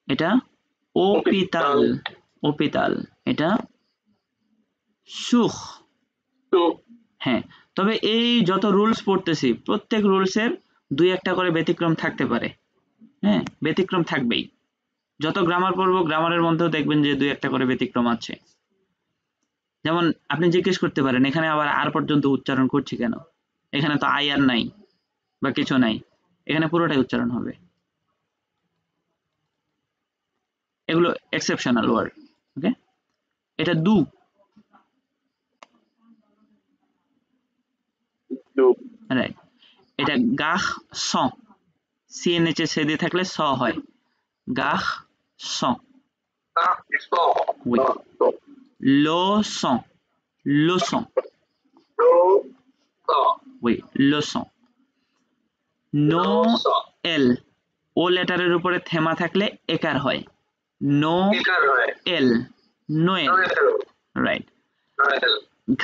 এটা ওপিতাল, এটা সুখ। হ্যাঁ, তবে এই যত রুলস পড়তেছি প্রত্যেক রুলসের দুই একটা করে ব্যতিক্রম থাকতে পারে। হ্যাঁ, ব্যতিক্রম থাকবেই। যত গ্রামার পড়বো গ্রামারের মধ্যেও দেখবেন যে দুই একটা করে ব্যতিক্রম আছে। যেমন আপনি জিজ্ঞেস করতে পারেন এখানে আবার আর পর্যন্ত উচ্চারণ করছি কেন? এখানে তো আই আর নাই বা কিছু নাই, এখানে পুরোটাই উচ্চারণ হবে। এগুলো এক্সেপশনাল ওয়ার্ড। ওকে, এটা দু, রাইট। এটা গাহ স, সি এর নিচে সে দিয়ে থাকলে স হয়, গাহ স। Leçon, নোয়েল, ও লেটারের উপরে থেমা থাকলে একার হয়, নোয়েল, রাইট।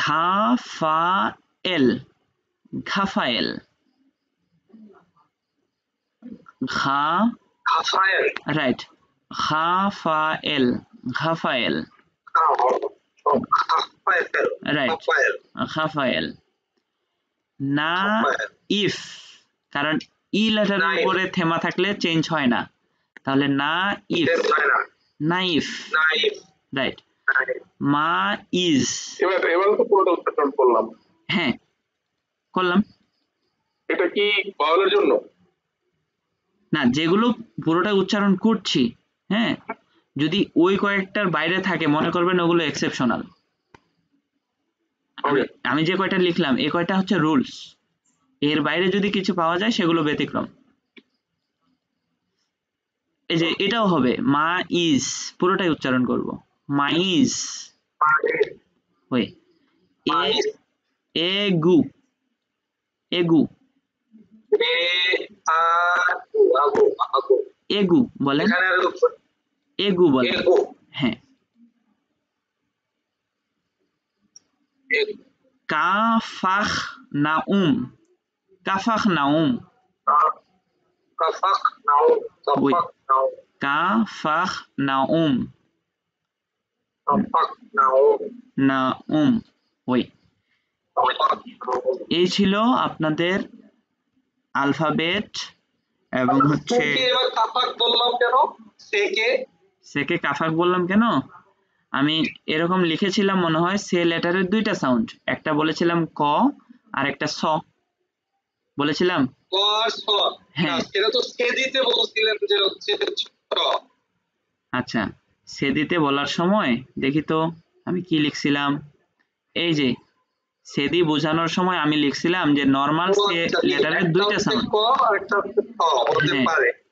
ঘাফায়েল, রাইট। ঘাফায়েল, রাইট, ঘাফায়েল। না ইফ, কারণ ই লেটারের উপরে থেমা থাকলে চেঞ্জ হয় না, তাহলে না ইফ, রাইট। মা ইজ। এবার তো পুরোটা উচ্চারণ করলাম, হ্যাঁ করলাম। এটা কি ভাওয়ালের জন্য? না, যেগুলো পুরোটা উচ্চারণ করছি, হ্যাঁ, যদি ওই কয়েকটার বাইরে থাকে মনে করবেন ওগুলো এক্সেপশনাল। আমি যে কয়টা লিখলাম এই কয়টা হচ্ছে রুলস, এর বাইরে যদি কিছু পাওয়া যায় সেগুলো ব্যতিক্রম। এই যে এটাও হবে মা ইজ, পুরোটাই উচ্চারণ করব মা ইজ। ওই এগু, এগু, এগু বলেন, এগু বলেন। হ্যাঁ, কাফাখ নাউম, কাফাখ নাউম, ওই কাফাখ নাউম, নাউম, ওই। এই ছিল আপনাদের আলফাবেট এবং হচ্ছে সেকে কাফাক বললাম কেন, আমি এরকম লিখেছিলাম মনে হয় সে লেটারের দুইটা সাউন্ড, একটা বলেছিলাম ক আর একটা স বলেছিলাম। হ্যাঁ আচ্ছা, সে দিতে বলার সময় দেখি তো আমি কি লিখছিলাম। এই যে সেদি বোঝানোর সময় আমি লিখছিলাম যে নরমাল সে লেটারের দুইটা সাউন্ড,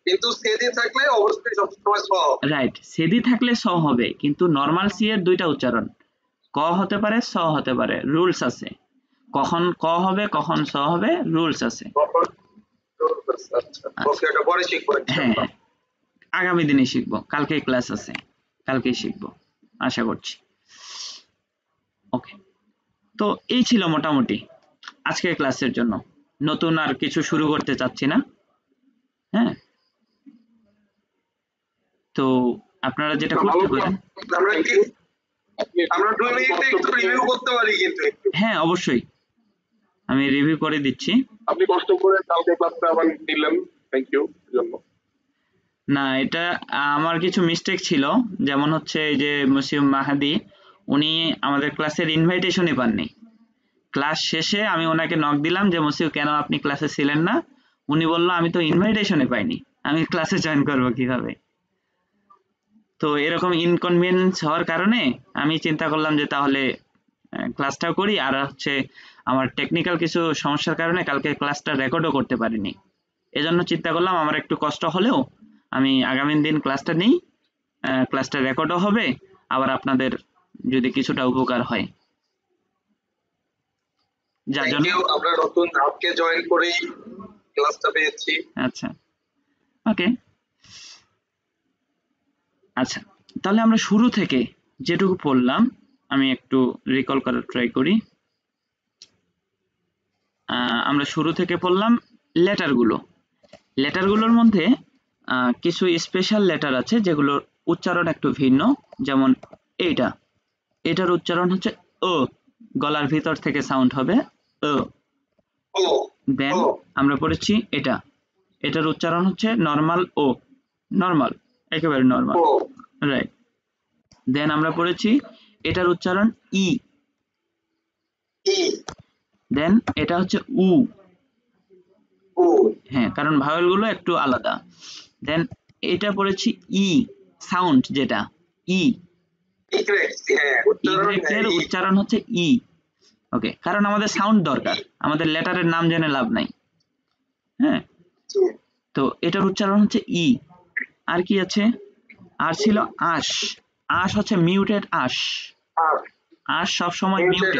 কিন্তু সেদি থাকলে অবশ্যই সবসময় স। রাইট, সেদি থাকলে স হবে, কিন্তু নরমাল সি এর দুইটা উচ্চারণ, ক হতে পারে স হতে পারে, রুলস আছে, কখন ক হবে কখন স হবে, রুলস আছে। হ্যাঁ হ্যাঁ, আগামী দিনে শিখবো, কালকে ক্লাস আছে, কালকেই শিখবো আশা করছি। ওকে, তো এই ছিল মোটামুটি আজকের ক্লাসের জন্য, নতুন আর কিছু শুরু করতে চাচ্ছি না। হ্যাঁ, তো আপনারা যেটা করতে পারেন, আমরা 2 মিনিটে একটু রিভিউ করতে পারি কিন্তু। হ্যাঁ অবশ্যই আমি রিভিউ করে দিচ্ছি। আপনি কষ্ট করে কালকে ক্লাসটা আবার নিলেন, থ্যাংক ইউ জন্য। না, এটা আমার কিছু মিস্টেক ছিল, যেমন হচ্ছে এই যে মুসিউম মাহাদি, উনি আমাদের ক্লাসের ইনভাইটেশনই পাননি। ক্লাস শেষে আমি ওনাকে নক দিলাম যে মুসিউ কেন আপনি ক্লাসে ছিলেন না, উনি বলল আমি তো ইনভাইটেশনই পাইনি, আমি ক্লাসে জয়েন করব কিভাবে। তো এরকম ইনকনভিনিয়েন্স হওয়ার কারণে আমি চিন্তা করলাম যে তাহলে ক্লাসটাও করি, আর হচ্ছে আমার টেকনিক্যাল কিছু সমস্যার কারণে কালকে ক্লাসটা রেকর্ডও করতে পারিনি, এজন্য চিন্তা করলাম আমার একটু কষ্ট হলেও আমি আগামী দিন ক্লাসটা নেই, ক্লাসটা রেকর্ডও হবে, আবার আপনাদের যদি কিছুটা উপকার হয়, যার জন্য আমরা নতুন ধাপকে জয়েন করেই ক্লাসটা পেয়েছি। আচ্ছা ওকে, আচ্ছা তাহলে আমরা শুরু থেকে যেটুকু পড়লাম আমি একটু রিকল করার ট্রাই করি। আমরা শুরু থেকে পড়লাম লেটারগুলোর মধ্যে কিছু স্পেশাল লেটার আছে যেগুলোর উচ্চারণ একটু ভিন্ন, যেমন এটার উচ্চারণ হচ্ছে ও, গলার ভিতর থেকে সাউন্ড হবে ও। দেন আমরা পড়েছি এটার উচ্চারণ হচ্ছে নরমাল ও, নরমাল, একেবারে নরমাল, রাইট। দেন আমরা পড়েছি এটার উচ্চারণ ই, দেন এটা হচ্ছে উ, হ্যাঁ কারণ ভাওয়েল গুলো একটু আলাদা। দেন এটা পড়েছি ই সাউন্ড, যেটা ই, এর উচ্চারণ হচ্ছে ই। ওকে, কারণ আমাদের সাউন্ড দরকার, আমাদের লেটারের নাম জেনে লাভ নাই। হ্যাঁ, তো এটার উচ্চারণ হচ্ছে ই। আর কি আছে, আর ছিল আশ, আশ হচ্ছে মিউটেড আশ, আশ সব সময় মিউটেড।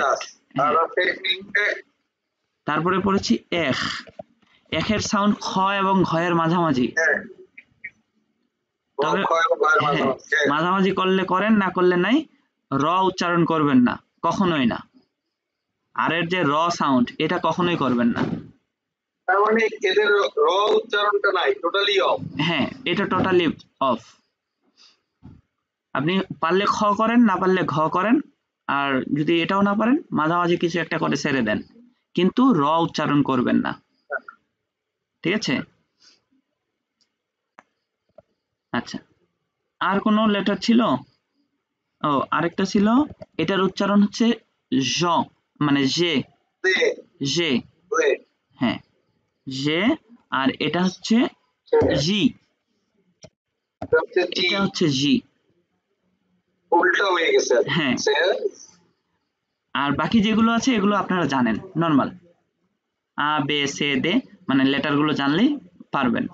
তারপরে পড়েছি এখের সাউন্ড খ এবং ঘয়ের মাঝামাঝি, তবে হ্যাঁ মাঝামাঝি করলে করেন, না করলে নাই, র উচ্চারণ করবেন না কখনোই না, আর এর যে র সাউন্ড এটা কখনোই করবেন না। তার মানে এদের র উচ্চারণটা নাই, টোটালি অফ। হ্যাঁ এটা টোটালি অফ, আপনি পারলে খ করেন, না পারলে ঘ করেন, আর যদি এটাও না পারেন মাঝামাঝি কিছু একটা করে ছেড়ে দেন, কিন্তু র উচ্চারণ করবেন না, ঠিক আছে। আচ্ছা, আর কোনো লেটার ছিল? ও আরেকটা ছিল, এটার উচ্চারণ হচ্ছে জ, মানে জে, দে জে, ওয়ে হ্যাঁ জে। আর এটা হচ্ছে জি, হচ্ছে টি, এটা হচ্ছে জি। উল্টা হয়ে গেছে হ্যাঁ, সে আর বাকি যেগুলো আছে এগুলো আপনারা জানেন নর্মাল, আ বে সে দে, মানে লেটার গুলো জানলেই পারবেন।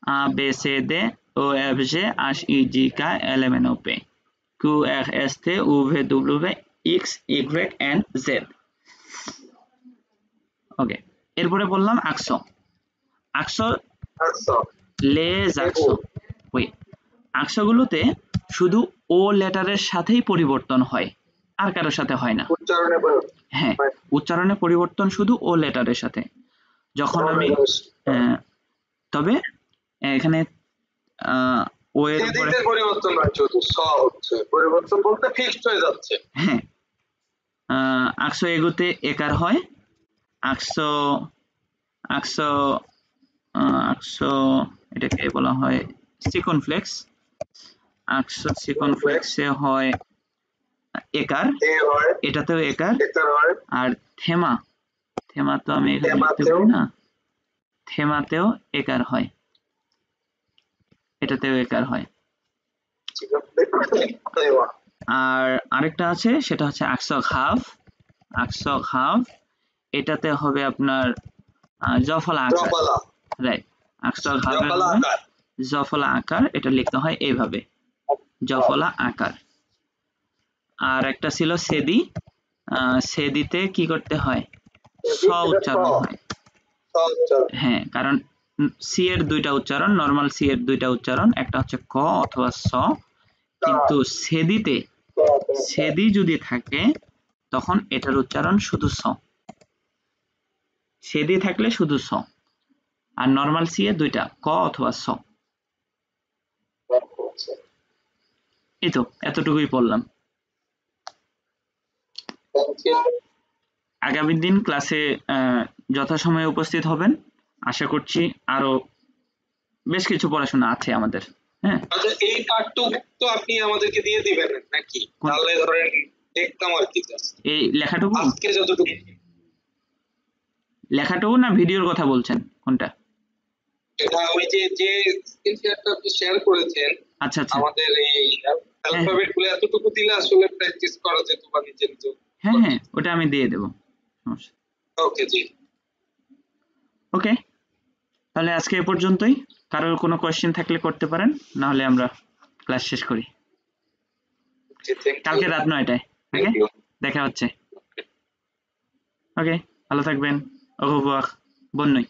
আ বে সে দে ও এফ জে আশ ই জি কা এল এম এন ও পে Q R S T U V W X ইগ্রেট এন্ড জেড। ওকে, এরপরে বললাম আকসো। আকসো আচ্ছা লেজ আকসো, ওই আকসোগুলোতে শুধু ও লেটারের সাথেই পরিবর্তন হয়, আর কারোর সাথে হয় না। উচ্চারণে বলো। হ্যাঁ, উচ্চারণে পরিবর্তন শুধু ও লেটারের সাথে। যখন আমি তবে এখানে ও এর উপরে, সেদিকে পরিবর্তন হয় শুধু স হচ্ছে পরিবর্তন বলতে ফিক্সড হয়ে যাচ্ছে। হ্যাঁ আকসো এগুতে একার হয়, আকসো আকসো আকসো এটাকে বলা হয় সিকনফ্লেক্স, আকসো সিকনফ্লেক্সে হয় একার, এ হয় এটাতেও একার। এটার হয় আর থেমা, থেমা তো আমি এখানে লিখতে থেমাতেও পারি না, থেমাতেও একার হয়, এটাতেও একার হয়। আর আরেকটা আছে সেটা হচ্ছে আকসো হাফ, আকসো হাফ এটাতে হবে আপনার জফলা আকার, জফলা রাইট। আকসো হাফের জফলা হবে আকার জফলা আকার, এটা লিখতে হয় এইভাবে, জফলা আকার। আর একটা ছিল সেদি, সেদিতে কি করতে হয়, স উচ্চারণ হয়। হ্যাঁ, কারণ সি এর দুইটা উচ্চারণ, নরমাল সি এর দুইটা উচ্চারণ, একটা হচ্ছে ক অথবা স, কিন্তু সেদিতে সেদি যদি থাকে তখন এটার উচ্চারণ শুধু স, সেদি থাকলে শুধু স, আর নরমাল সি এর দুইটা ক অথবা স। এই তো এতটুকুই পড়লাম। আগামী দিন ক্লাসে যথাসময়ে উপস্থিত হবেন, আশা করছি। আরো বেশ কিছু পড়াশোনা আছে আমাদের। হ্যাঁ, আচ্ছা এই পার্টটুকু তো আপনি আমাদেরকে দিয়ে দিবেন নাকি? তাহলে ধরেন দেখতাম আর কি এই লেখাটুকু, আজকে যতটুকু লেখাটুকু না ভিডিওর কথা বলছেন কোনটা? এটা ওই যে স্ক্রিন শেয়ারটা আপনি শেয়ার করেছেন আচ্ছা আচ্ছা, আমাদের এই অ্যালফাবেট গুলো এতটুকু দিলে আসলে প্র্যাকটিস করা যেত বা নিজে নিজে। হ্যাঁ হ্যাঁ ওটা আমি দিয়ে দেবো, সমস্যা। ওকে জি ওকে, তাহলে আজকে এ পর্যন্তই। কারোর কোনো কোয়েশ্চেন থাকলে করতে পারেন, না হলে আমরা ক্লাস শেষ করি। কালকে রাত 9টায় ওকে দেখা হচ্ছে। ওকে, ভালো থাকবেন। ওহ বন্যই।